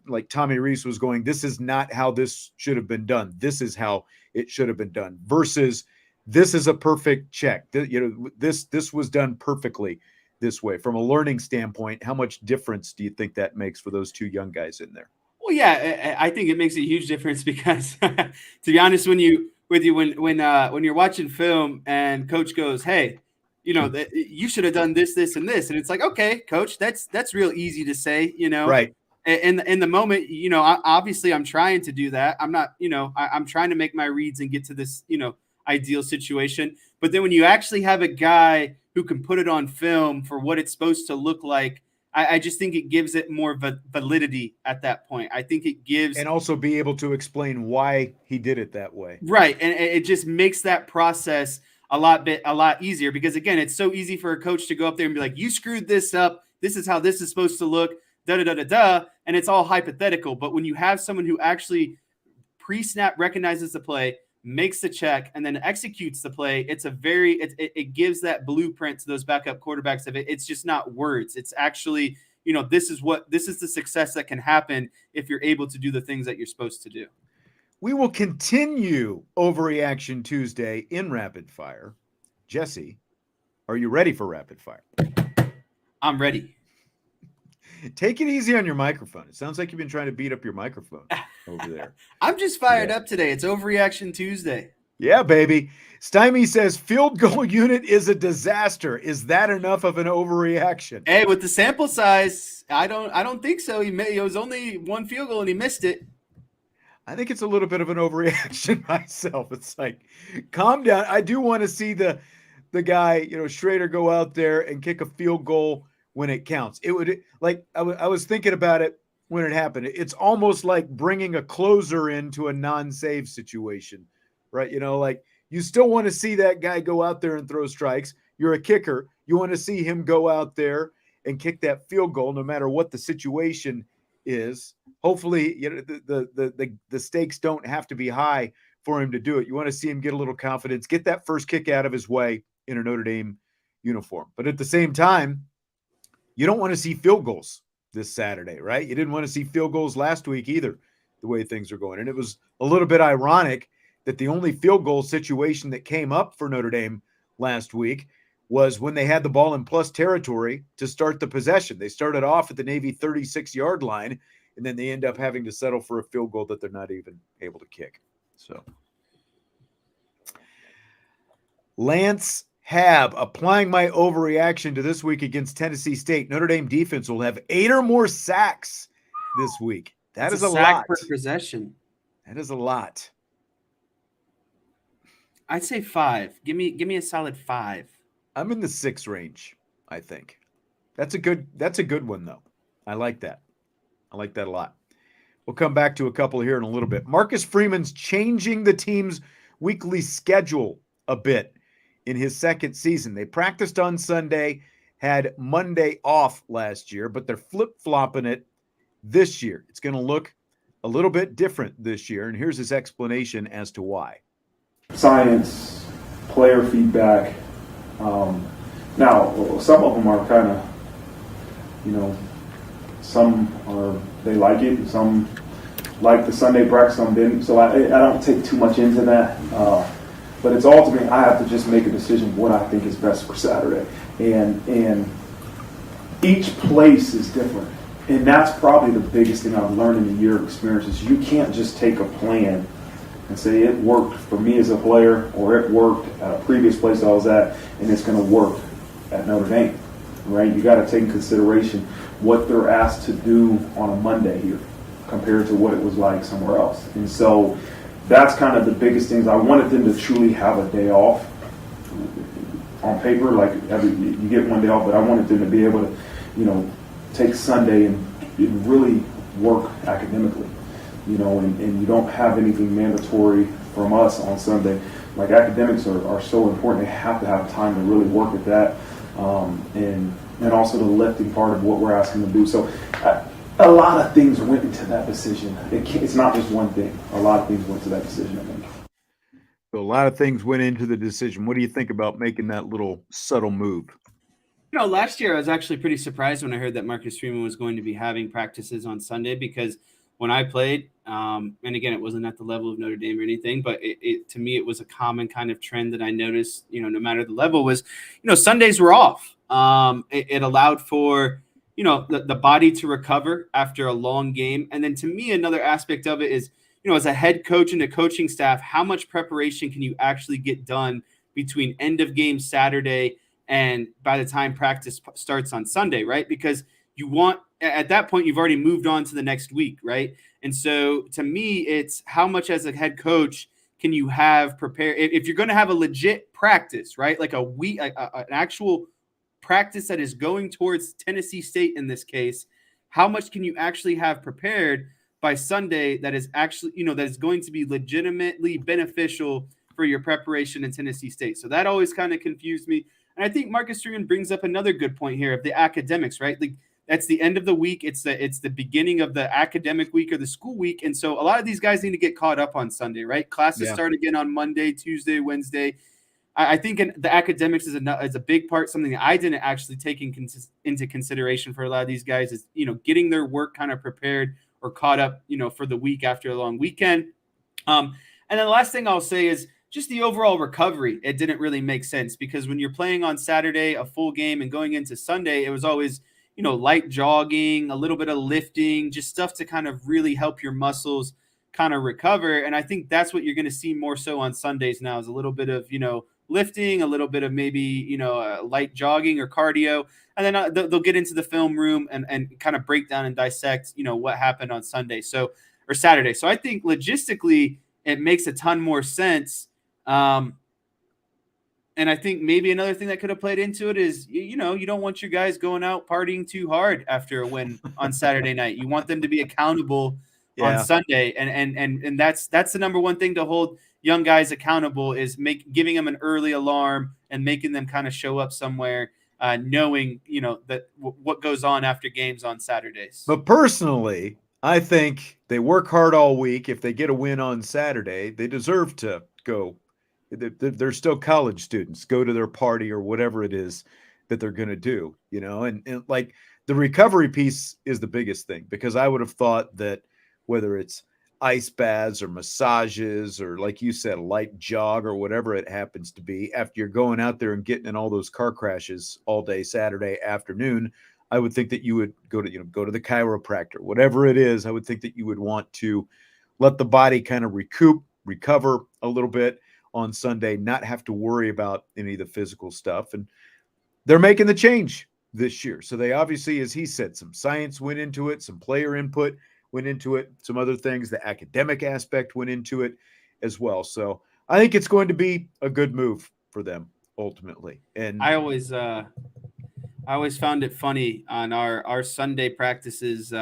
like Tommy Rees was going, this is not how this should have been done. This is how it should have been done versus this is a perfect check. This was done perfectly this way. From a learning standpoint, how much difference do you think that makes for those 2 young guys in there? Well, yeah, I think it makes a huge difference because, to be honest, when you're watching film and coach goes, "Hey, you should have done this, this, and this," and it's like, "Okay, coach, that's real easy to say," Right. In the moment, obviously I'm trying to do that. I'm not, I'm trying to make my reads and get to this, ideal situation. But then when you actually have a guy who can put it on film for what it's supposed to look like, I just think it gives it more validity at that point. I think it gives, and also be able to explain why he did it that way. Right. And it just makes that process a lot easier because, again, it's so easy for a coach to go up there and be like, you screwed this up. This is how this is supposed to look. And it's all hypothetical. But when you have someone who actually pre-snap recognizes the play, makes the check, and then executes the play, it gives that blueprint to those backup quarterbacks of it. It's just not words. It's actually, this is the success that can happen if you're able to do the things that you're supposed to do. We will continue Overreaction Tuesday in Rapid Fire. Jesse, are you ready for Rapid Fire? I'm ready. Take it easy on your microphone. It sounds like you've been trying to beat up your microphone over there. I'm just fired up today. It's Overreaction Tuesday. Yeah, baby. Stymie says field goal unit is a disaster. Is that enough of an overreaction? Hey, with the sample size, I don't think so. It was only 1 field goal and he missed it. I think it's a little bit of an overreaction myself. It's like, calm down. I do want to see the guy, Schrader, go out there and kick a field goal when it counts. It would, like, I was thinking about it when it happened. It's almost like bringing a closer into a non-save situation, right? Like, you still want to see that guy go out there and throw strikes. You're a kicker. You want to see him go out there and kick that field goal no matter what the situation is. Hopefully, the stakes don't have to be high for him to do it. You want to see him get a little confidence, get that first kick out of his way in a Notre Dame uniform. But at the same time, you don't want to see field goals this Saturday, right? You didn't want to see field goals last week either, the way things are going. And it was a little bit ironic that the only field goal situation that came up for Notre Dame last week was when they had the ball in plus territory to start the possession. They started off at the Navy 36-yard line, and then they end up having to settle for a field goal that they're not even able to kick. So, Lance Hab, applying my overreaction to this week against Tennessee State. Notre Dame defense will have 8 or more sacks this week. That is a lot per possession. That is a lot. I'd say 5. Give me a solid 5. I'm in the 6 range, I think. That's a good one, though. I like that. I like that a lot. We'll come back to a couple here in a little bit. Marcus Freeman's changing the team's weekly schedule a bit in his second season. They practiced on Sunday, had Monday off last year, but they're flip-flopping it this year. It's going to look a little bit different this year, and here's his explanation as to why. Science, player feedback. Now, some of them are kind of, they like it, some like the Sunday practice, some didn't. So I don't take too much into that. But it's ultimately, I have to just make a decision what I think is best for Saturday. And each place is different. And that's probably the biggest thing I've learned in a year of experience is you can't just take a plan and say it worked for me as a player or it worked at a previous place I was at and it's going to work at Notre Dame, right? You got to take in consideration what they're asked to do on a Monday here compared to what it was like somewhere else. And so that's kind of the biggest things. I wanted them to truly have a day off. On paper, like you get one day off, but I wanted them to be able to, take Sunday and really work academically, and you don't have anything mandatory from us on Sunday. Like academics are so important. They have to have time to really work at that, and also the lifting part of what we're asking them to do. So a lot of things went into that decision. It's not just one thing. A lot of things went to that decision, I think. So a lot of things went into the decision. What do you think about making that little subtle move? Last year I was actually pretty surprised when I heard that Marcus Freeman was going to be having practices on Sunday, because when I played, and again, it wasn't at the level of Notre Dame or anything, but to me, it was a common kind of trend that I noticed, no matter the level, was, Sundays were off. It allowed for, the body to recover after a long game. And then to me, another aspect of it is, as a head coach and a coaching staff, how much preparation can you actually get done between end of game Saturday and by the time practice starts on Sunday, right? Because at that point, you've already moved on to the next week, right? And so to me, it's how much as a head coach can you have prepared if you're going to have a legit practice, right? Like a week, an actual practice that is going towards Tennessee State in this case, how much can you actually have prepared by Sunday that is actually, that is going to be legitimately beneficial for your preparation in Tennessee State? So that always kind of confused me. And I think Marcus Freeman brings up another good point here of the academics, right? Like that's the end of the week. It's the beginning of the academic week or the school week. And so a lot of these guys need to get caught up on Sunday, right? Classes start again on Monday, Tuesday, Wednesday. I think the academics is a big part, something that I didn't actually take into consideration for a lot of these guys is, getting their work kind of prepared or caught up, for the week after a long weekend. And then the last thing I'll say is just the overall recovery. It didn't really make sense because when you're playing on Saturday, a full game, and going into Sunday, it was always, light jogging, a little bit of lifting, just stuff to kind of really help your muscles kind of recover. And I think that's what you're going to see more so on Sundays now is a little bit of, lifting, a little bit of maybe, light jogging or cardio. And then they'll get into the film room and kind of break down and dissect, what happened on Sunday. Or Saturday. So I think logistically it makes a ton more sense. And I think maybe another thing that could have played into it is, you don't want your guys going out partying too hard after a win on Saturday night. You want them to be accountable on Sunday. And that's the number one thing to hold young guys accountable is giving them an early alarm and making them kind of show up somewhere, knowing, that what goes on after games on Saturdays. But personally, I think they work hard all week. If they get a win on Saturday, they deserve to go. They're still college students, go to their party or whatever it is that they're going to do, and like the recovery piece is the biggest thing, because I would have thought that whether it's ice baths or massages or, like you said, a light jog or whatever it happens to be, after you're going out there and getting in all those car crashes all day Saturday afternoon, I would think that you would go to the chiropractor, whatever it is. I would think that you would want to let the body kind of recover a little bit on Sunday, not have to worry about any of the physical stuff. And they're making the change this year. So they obviously, as he said, some science went into it, some player input went into it, some other things, the academic aspect went into it as well. So I think it's going to be a good move for them ultimately. And I always found it funny on our Sunday practices.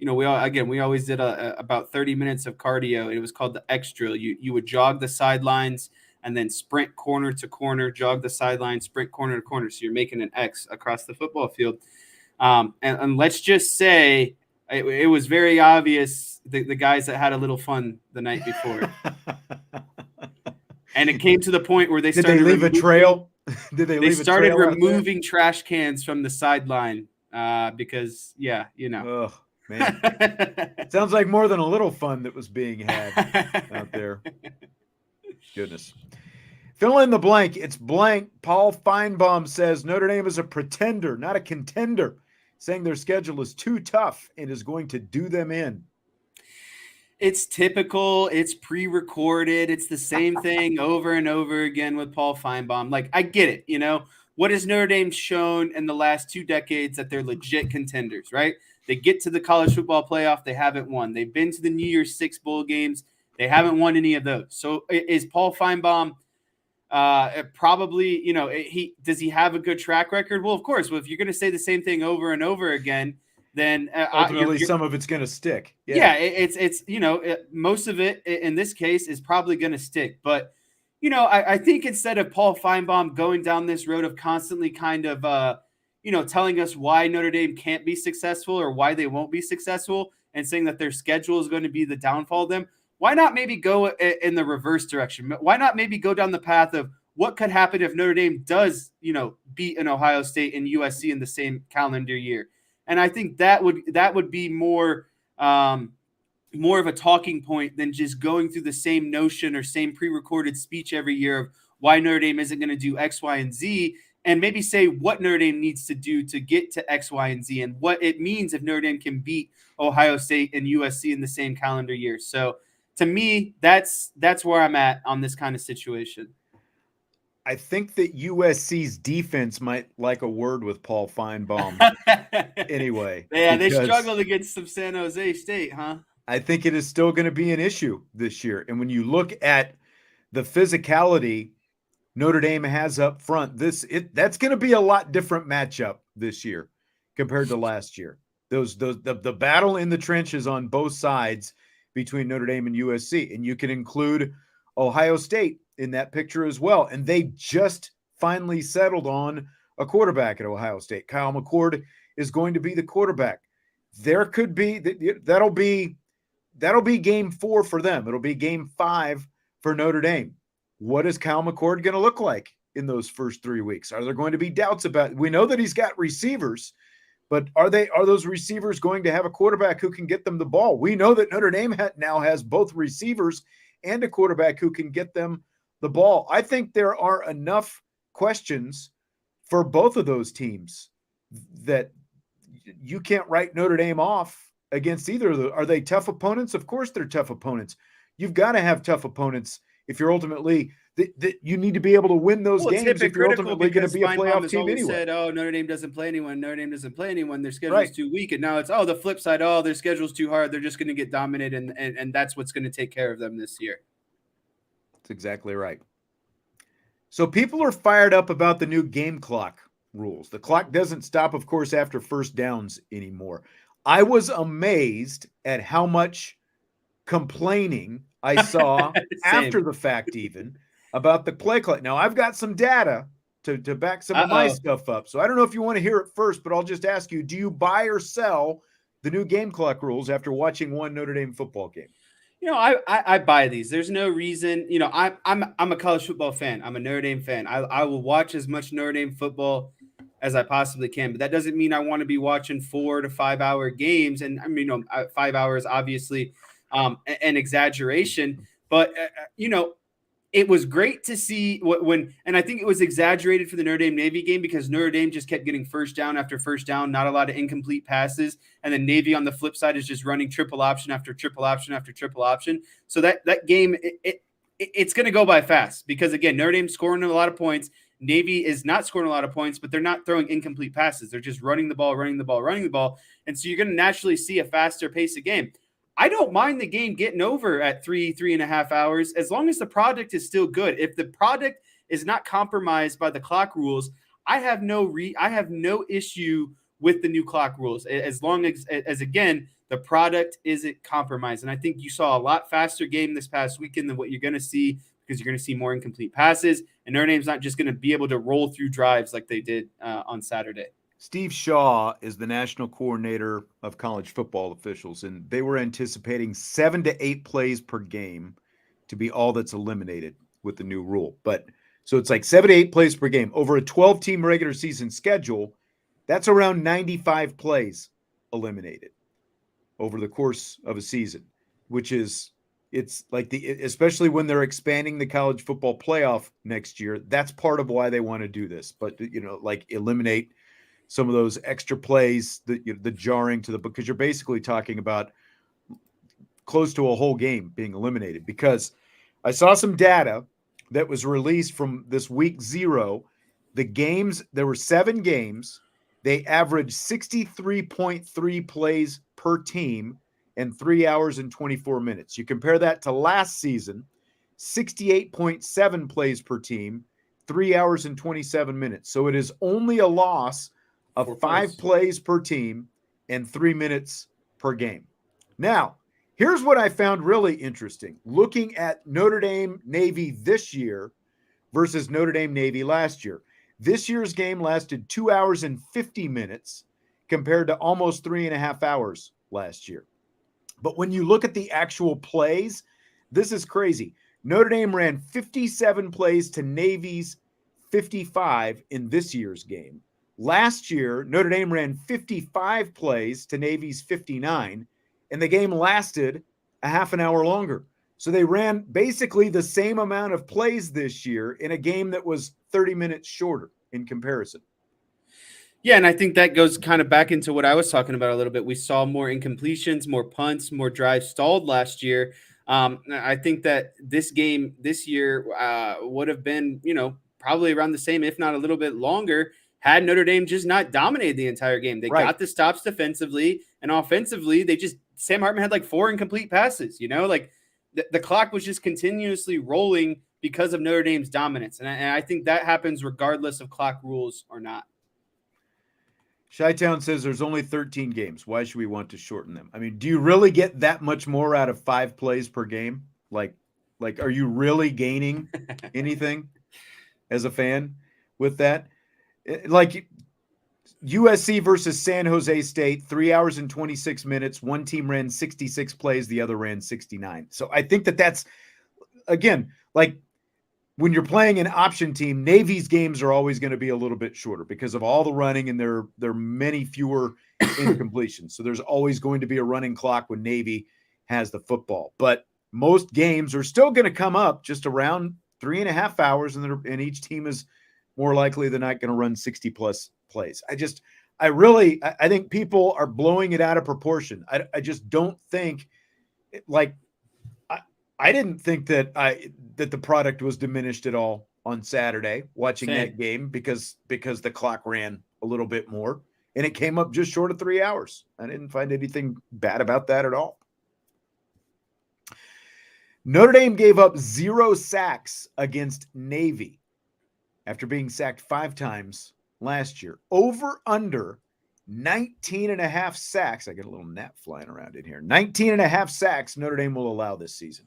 We always did about 30 minutes of cardio, and it was called the X drill. You would jog the sidelines and then sprint corner to corner, jog the sideline, sprint corner to corner. So you're making an X across the football field. And let's just say it was very obvious the guys that had a little fun the night before. And it came to the point where they started Did they leave a trail? They started removing trash cans from the sideline because, Oh, man. Sounds like more than a little fun that was being had out there. Goodness. Fill in the blank. It's blank. Paul Feinbaum says Notre Dame is a pretender, not a contender, saying their schedule is too tough and is going to do them in. It's typical. It's pre-recorded. It's the same thing over and over again with Paul Feinbaum. Like, I get it. What has Notre Dame shown in the last 2 decades? That they're legit contenders, right? They get to the college football playoff. They haven't won. They've been to the New Year's Six bowl games. They haven't won any of those. So is Paul Feinbaum probably, does he have a good track record? Well, of course. Well, if you're going to say the same thing over and over again, then ultimately some of it's going to stick. Yeah, it's most of it in this case is probably going to stick. But, I think instead of Paul Feinbaum going down this road of constantly kind of, telling us why Notre Dame can't be successful or why they won't be successful and saying that their schedule is going to be the downfall of them, why not maybe go in the reverse direction? Why not maybe go down the path of what could happen if Notre Dame does, beat an Ohio State and USC in the same calendar year? And I think that would be more of a talking point than just going through the same notion or same pre-recorded speech every year of why Notre Dame isn't going to do X, Y, and Z, and maybe say what Notre Dame needs to do to get to X, Y, and Z, and what it means if Notre Dame can beat Ohio State and USC in the same calendar year. So to me, that's where I'm at on this kind of situation. I think that USC's defense might like a word with Paul Feinbaum anyway. Yeah, they struggled against some San Jose State, huh? I think it is still going to be an issue this year. And when you look at the physicality Notre Dame has up front, that's going to be a lot different matchup this year compared to last year. The battle in the trenches on both sides between Notre Dame and USC, and you can include Ohio State in that picture as well. And they just finally settled on a quarterback at Ohio State. Kyle McCord is going to be the quarterback. There could be that'll be game 4 for them. It'll be game 5 for Notre Dame. What is Kyle McCord going to look like in those first 3 weeks? Are there going to be doubts about it? We know that he's got receivers, but are those receivers going to have a quarterback who can get them the ball? We know that Notre Dame now has both receivers and a quarterback who can get them the ball. I think there are enough questions for both of those teams that you can't write Notre Dame off against either of those. Are they tough opponents? Of course they're tough opponents. You've got to have tough opponents if you're ultimately you need to be able to win those games if you're ultimately going to be a playoff team anyway. Said, Notre Dame doesn't play anyone. Notre Dame doesn't play anyone. Their schedule's too weak. And now it's, the flip side. Their schedule's too hard. They're just going to get dominated, and that's what's going to take care of them this year. That's exactly right. So people are fired up about the new game clock rules. The clock doesn't stop, of course, after first downs anymore. I was amazed at how much complaining I saw after the fact even about the play clock. Now, I've got some data to back some of my stuff up. So I don't know if you want to hear it first, but I'll just ask you, do you buy or sell the new game clock rules after watching one Notre Dame football game? I buy these. There's no reason. I'm a college football fan. I'm a Notre Dame fan. I will watch as much Notre Dame football as I possibly can, but that doesn't mean I want to be watching 4 to 5 hour games. And 5 hours, obviously, an exaggeration, but it was great to see and I think it was exaggerated for the Notre Dame Navy game because Notre Dame just kept getting first down after first down, not a lot of incomplete passes. And then Navy on the flip side is just running triple option after triple option after triple option. So that game, it's going to go by fast because, again, Notre Dame's scoring a lot of points. Navy is not scoring a lot of points, but they're not throwing incomplete passes. They're just running the ball. And so you're going to naturally see a faster pace of game. I don't mind the game getting over at 3.5 hours as long as the product is still good. If the product is not compromised by the clock rules, I have no issue with the new clock rules as long as again the product isn't compromised. And I think you saw a lot faster game this past weekend than what you're going to see because you're going to see more incomplete passes, and Notre Dame's not just going to be able to roll through drives like they did on Saturday. Steve Shaw is the national coordinator of college football officials, and they were anticipating 7 to 8 plays per game to be all that's eliminated with the new rule. But so it's like 7 to 8 plays per game over a 12-team regular season schedule. That's around 95 plays eliminated over the course of a season, which is it's like especially when they're expanding the college football playoff next year. That's part of why they want to do this. But like eliminate some of those extra plays, the jarring to because you're basically talking about close to a whole game being eliminated. Because I saw some data that was released from this week 0. The games, there were 7 games. They averaged 63.3 plays per team, and 3 hours and 24 minutes. You compare that to last season, 68.7 plays per team, 3 hours and 27 minutes. So it is only a loss of 5 plays per team and 3 minutes per game. Now, here's what I found really interesting. Looking at Notre Dame Navy this year versus Notre Dame Navy last year. This year's game lasted 2 hours and 50 minutes compared to almost 3.5 hours last year. But when you look at the actual plays, this is crazy. Notre Dame ran 57 plays to Navy's 55 in this year's game. Last year, Notre Dame ran 55 plays to Navy's 59, and the game lasted a half an hour longer. So they ran basically the same amount of plays this year in a game that was 30 minutes shorter in comparison. Yeah, and I think that goes kind of back into what I was talking about a little bit. We saw more incompletions, more punts, more drives stalled last year. I think that this game this year would have been, probably around the same, if not a little bit longer, had Notre Dame just not dominated the entire game. They got the stops defensively, and offensively, Sam Hartman had like 4 incomplete passes, like the clock was just continuously rolling because of Notre Dame's dominance. And I think that happens regardless of clock rules or not. Chi-Town says there's only 13 games. Why should we want to shorten them? I mean, do you really get that much more out of 5 plays per game? Like, are you really gaining anything as a fan with that? Like USC versus San Jose State, 3 hours and 26 minutes. One team ran 66 plays, the other ran 69. So I think that's, again, like when you're playing an option team, Navy's games are always going to be a little bit shorter because of all the running, and there are many fewer incompletions. So there's always going to be a running clock when Navy has the football. But most games are still going to come up just around 3.5 hours, and each team is more likely than not going to run 60 plus plays. I think people are blowing it out of proportion. I just don't think, like, I didn't think that the product was diminished at all on Saturday watching that game because the clock ran a little bit more, and it came up just short of 3 hours. I didn't find anything bad about that at all. Notre Dame gave up 0 sacks against Navy after being sacked 5 times last year. Over under 19.5 sacks. I get a little gnat flying around in here. 19.5 sacks Notre Dame will allow this season.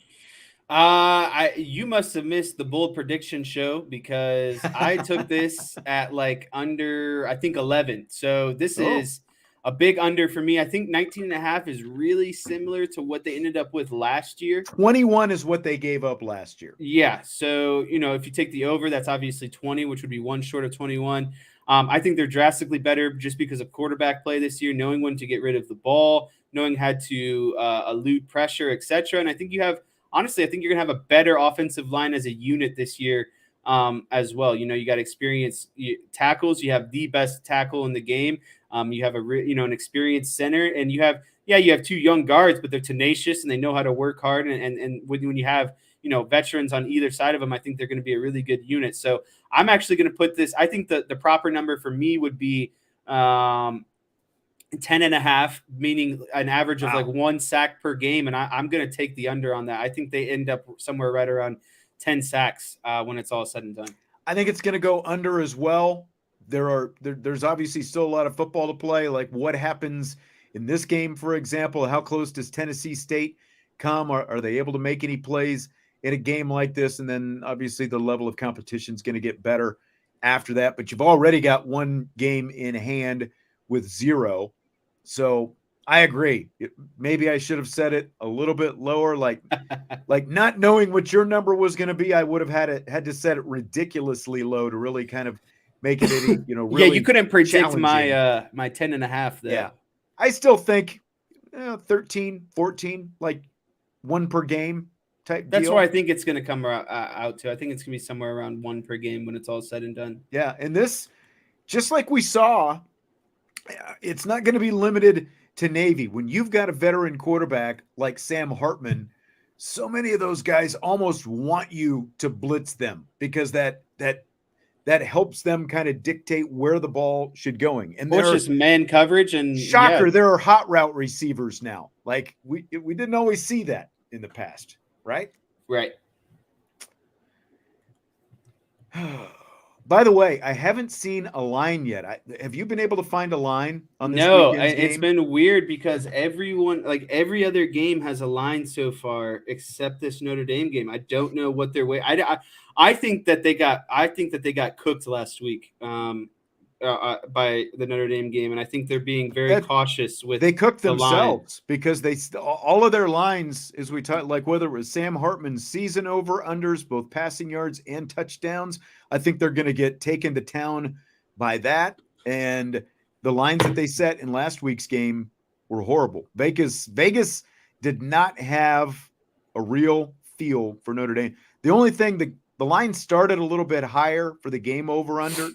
You must have missed the bold prediction show because I took this at like under, I think 11. So this is a big under for me. I think 19.5 is really similar to what they ended up with last year. 21 is what they gave up last year. Yeah. So, if you take the over, that's obviously 20, which would be 1 short of 21. I think they're drastically better just because of quarterback play this year, knowing when to get rid of the ball, knowing how to elude pressure, etc. And I think honestly, I think you're going to have a better offensive line as a unit this year as well. You got experienced tackles. You have the best tackle in the game. You have an experienced center, and you have 2 young guards, but they're tenacious and they know how to work hard. And when you have, veterans on either side of them, I think they're going to be a really good unit. So I'm actually going to put this, I think the proper number for me would be 10.5, meaning an average of like 1 sack per game. And I'm going to take the under on that. I think they end up somewhere right around 10 sacks when it's all said and done. I think it's going to go under as well. There's obviously still a lot of football to play. Like what happens in this game, for example, how close does Tennessee State come? Are they able to make any plays in a game like this? And then obviously the level of competition is going to get better after that, but you've already got 1 game in hand with 0. So I agree. Maybe I should have said it a little bit lower, like not knowing what your number was going to be. I would have had to set it ridiculously low to really kind of make it any, really you couldn't predict my 10.5 there. Yeah. I still think 13, 14, like 1 per game type That's deal. where I think it's going to come out to. I think it's going to be somewhere around 1 per game when it's all said and done. Yeah. And this, just like we saw, it's not going to be limited to Navy. When you've got a veteran quarterback like Sam Hartman, so many of those guys almost want you to blitz them because that that helps them kind of dictate where the ball should going. And Or it's just man coverage and shocker, there are hot route receivers now. Like we didn't always see that in the past, right? Right. By the way, I haven't seen a line yet. Have you been able to find a line on this No, weekend's game? it's been weird because everyone, like every other game, has a line so far except this Notre Dame game. I don't know what their way. I think that they got cooked last week by the Notre Dame game, and I think they're being very cautious with. They cooked themselves because all of their lines, as we talked, like whether it was Sam Hartman's season over unders, both passing yards and touchdowns, I think they're going to get taken to town by that. And the lines that they set in last week's game were horrible. Vegas did not have a real feel for Notre Dame. The only thing, the line started a little bit higher for the game over under.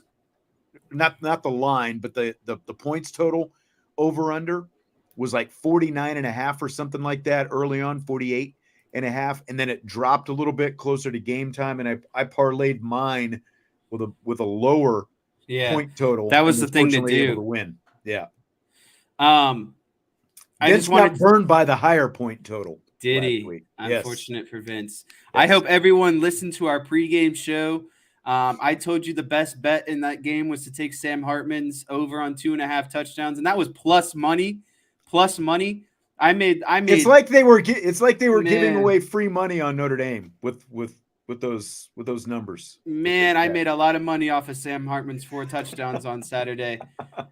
Not the line, but the points total over under was like 49.5 or something like that early on, 48.5, and then it dropped a little bit closer to game time, and I parlayed mine with a lower point total. That was the thing to do. Able to win. Yeah. I Vince just got burned by the higher point total. Did he? Week. Unfortunate for Vince. Yes. I hope everyone listened to our pregame show. I told you the best bet in that game was to take Sam Hartman's over on 2.5 touchdowns, and that was plus money. I made. It's like they were giving away free money on Notre Dame with those numbers. Man, I made a lot of money off of Sam Hartman's 4 touchdowns on Saturday.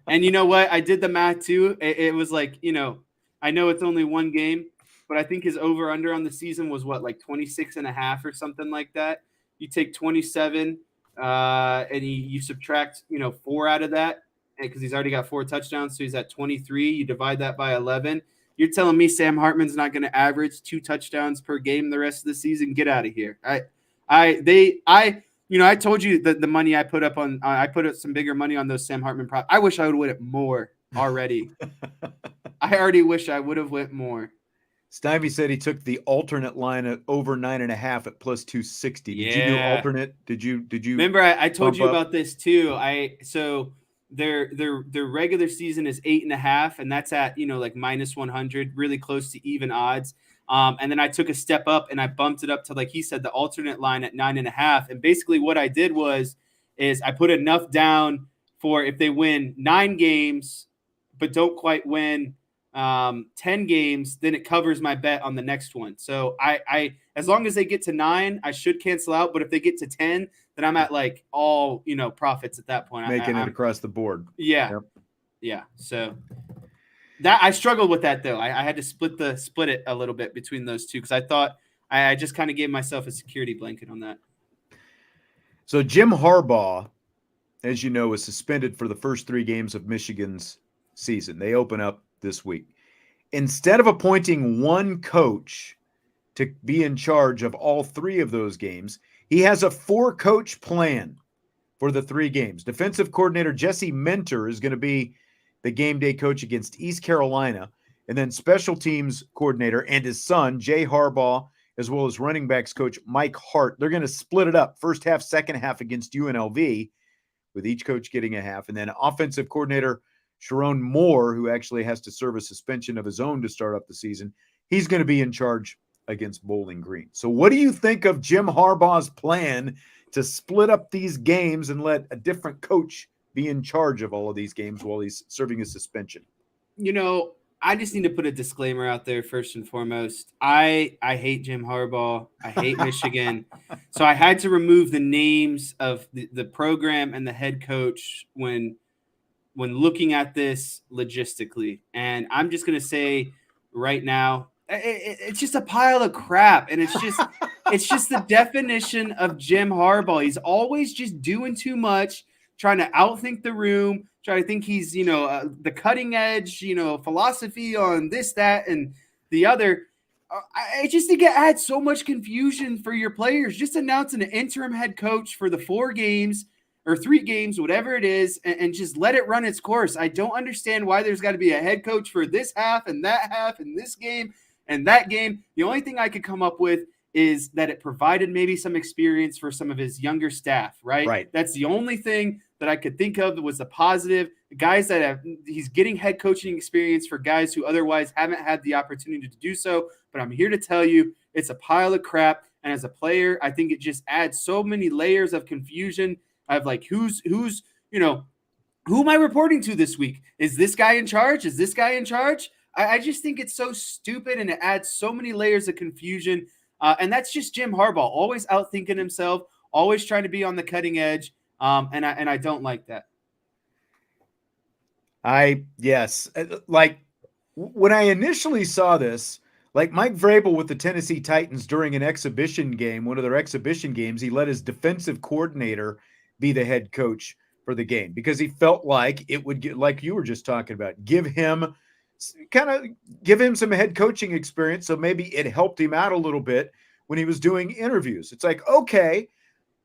And you know what? I did the math too. It was like, I know it's only one game, but I think his over under on the season was like 26.5 or something like that. You take 27 and you subtract, 4 out of that because he's already got 4 touchdowns. So he's at 23. You divide that by 11. You're telling me Sam Hartman's not going to average 2 touchdowns per game the rest of the season? Get out of here. I told you that the money I put up on, I put up some bigger money on those Sam Hartman props. I wish I would have went more already. I already wish I would have went more. Stevie said he took the alternate line at over 9.5 at plus 260. Did you do alternate? Did you remember I told you about this too? So their regular season is 8.5, and that's at like minus 100, really close to even odds. And then I took a step up and I bumped it up to, like he said, the alternate line at 9.5. And basically what I did is I put enough down for if they win 9 games, but don't quite win 10 games, then it covers my bet on the next one. So I as long as they get to 9, I should cancel out. But if they get to 10, then I'm at like all, profits at that point. Making it across the board. Yeah. Yep. Yeah. So that I struggled with that though. I had to split it a little bit between those two because I thought I just kind of gave myself a security blanket on that. So Jim Harbaugh, as you know, is suspended for the first 3 games of Michigan's season. They open up this week. Instead of appointing one coach to be in charge of all 3 of those games, he has a 4-coach plan for the 3 games. Defensive coordinator Jesse Minter is going to be the game day coach against East Carolina, and then special teams coordinator and his son, Jay Harbaugh, as well as running backs coach Mike Hart. They're going to split it up first half, second half against UNLV, with each coach getting a half. And then offensive coordinator Sharon Moore, who actually has to serve a suspension of his own to start up the season, he's going to be in charge against Bowling Green. So what do you think of Jim Harbaugh's plan to split up these games and let a different coach be in charge of all of these games while he's serving his suspension? I just need to put a disclaimer out there first and foremost. I hate Jim Harbaugh. I hate Michigan. So I had to remove the names of the program and the head coach when looking at this logistically. And I'm just going to say right now, it's just a pile of crap. And it's just the definition of Jim Harbaugh. He's always just doing too much, trying to outthink the room, trying to think he's, the cutting edge, philosophy on this, that, and the other. I just think it adds so much confusion for your players. Just announcing an interim head coach for the 4 games or 3 games, whatever it is, and just let it run its course. I don't understand why there's got to be a head coach for this half and that half and this game and that game. The only thing I could come up with is that it provided maybe some experience for some of his younger staff, right? Right. That's the only thing that I could think of that was a positive. Guys that he's getting head coaching experience for guys who otherwise haven't had the opportunity to do so. But I'm here to tell you, it's a pile of crap. And as a player, I think it just adds so many layers of confusion of like, who's, who am I reporting to this week? Is this guy in charge? Is this guy in charge? I just think it's so stupid, and it adds so many layers of confusion. And that's just Jim Harbaugh, always outthinking himself, always trying to be on the cutting edge. And I don't like that. Yes. Like when I initially saw this, like Mike Vrabel with the Tennessee Titans during an exhibition game, one of their exhibition games, he let his defensive coordinator be the head coach for the game because he felt like it would get, like you were just talking about, give him some head coaching experience. So maybe it helped him out a little bit when he was doing interviews. It's like, okay,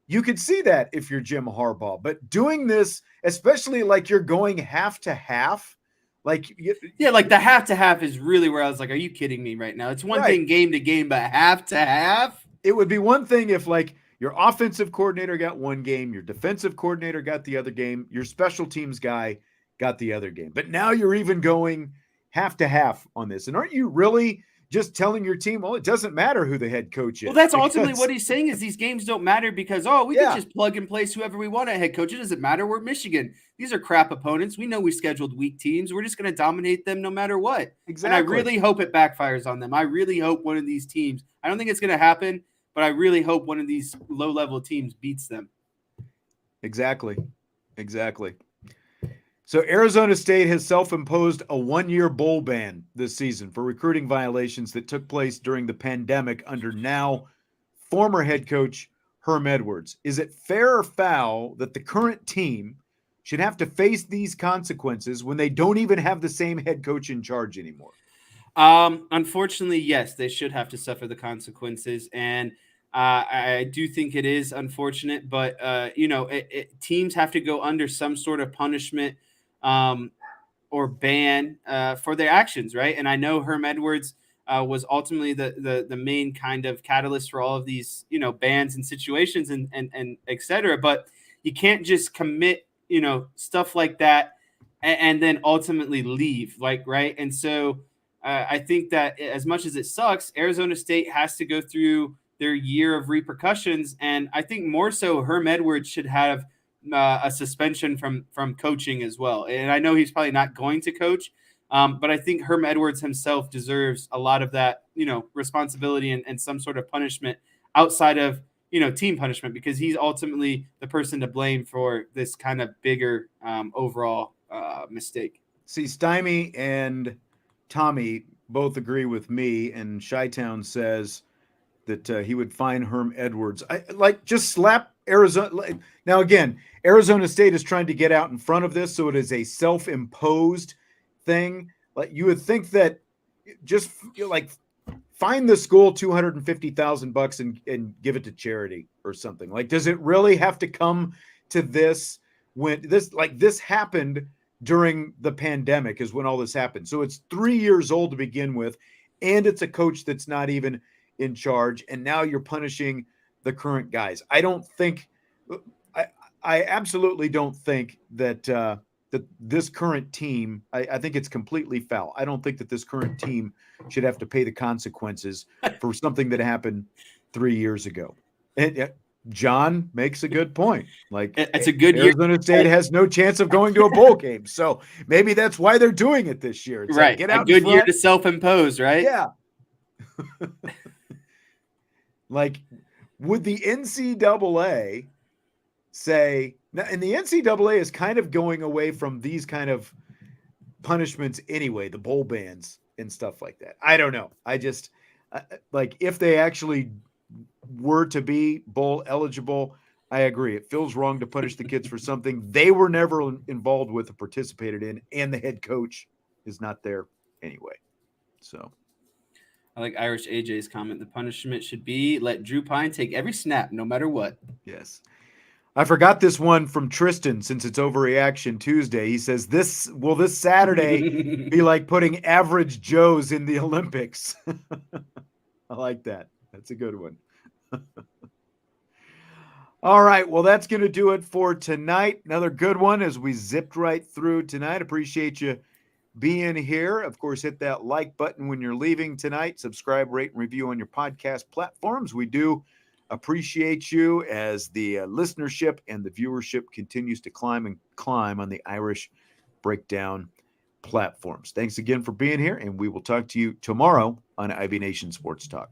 you could see that if you're Jim Harbaugh, but doing this, especially like you're going half to half, like the half to half is really where I was like, are you kidding me right now? It's one thing game to game, but half to half. It would be one thing if like your offensive coordinator got one game, your defensive coordinator got the other game, your special teams guy got the other game. But now you're even going half to half on this. And aren't you really just telling your team, well, it doesn't matter who the head coach is? Well, that's ultimately what he's saying is these games don't matter because, we can just plug and place whoever we want at head coach. It doesn't matter. We're Michigan. These are crap opponents. We know we scheduled weak teams. We're just going to dominate them no matter what. Exactly. And I really hope it backfires on them. I really hope one of these teams, I don't think it's going to happen, but I really hope one of these low-level teams beats them. Exactly. So Arizona State has self-imposed a 1-year bowl ban this season for recruiting violations that took place during the pandemic under now former head coach Herm Edwards. Is it fair or foul that the current team should have to face these consequences when they don't even have the same head coach in charge anymore? Unfortunately, yes, they should have to suffer the consequences. And I do think it is unfortunate, but teams have to go under some sort of punishment or ban for their actions, right? And I know Herm Edwards was ultimately the main kind of catalyst for all of these, bans and situations and et cetera. But you can't just commit, stuff like that and then ultimately leave, right? And so I think that as much as it sucks, Arizona State has to go through their year of repercussions. And I think more so Herm Edwards should have a suspension from coaching as well. And I know he's probably not going to coach, but I think Herm Edwards himself deserves a lot of that, responsibility and some sort of punishment outside of, team punishment, because he's ultimately the person to blame for this kind of bigger overall mistake. See, Stymie and Tommy both agree with me, and Chi-Town says that he would fine Herm Edwards. Just slap Arizona. Now, again, Arizona State is trying to get out in front of this, so it is a self-imposed thing. Like you would think that just fine the school $250,000 and give it to charity or something. Like, does it really have to come to this when this happened during the pandemic is when all this happened. So it's 3 years old to begin with, and it's a coach that's not even in charge, and now you're punishing the current guys. I absolutely don't think that that this current team, I think it's completely foul. I don't think that this current team should have to pay the consequences for something that happened 3 years ago. And John makes a good point. Like, it's a good year. Arizona State has no chance of going to a bowl game, so maybe that's why they're doing it this year. It's right, like, get out a good year to self-impose, right? Yeah. Like, would the NCAA say now? And the NCAA is kind of going away from these kind of punishments anyway, the bowl bans and stuff like that. I don't know. I just if they actually were to be bowl eligible, I agree. It feels wrong to punish the kids for something they were never involved with or participated in, and the head coach is not there anyway. So I like Irish AJ's comment. The punishment should be let Drew Pine take every snap, no matter what. Yes. I forgot this one from Tristan since it's Overreaction Tuesday. He says, this Saturday be like putting average Joes in the Olympics? I like that. That's a good one. All right. Well, that's going to do it for tonight. Another good one as we zipped right through tonight. Appreciate you being here. Of course, hit that like button when you're leaving tonight. Subscribe, rate, and review on your podcast platforms. We do appreciate you as the listenership and the viewership continues to climb on the Irish Breakdown platforms. Thanks again for being here, and we will talk to you tomorrow on IB Nation Sports Talk.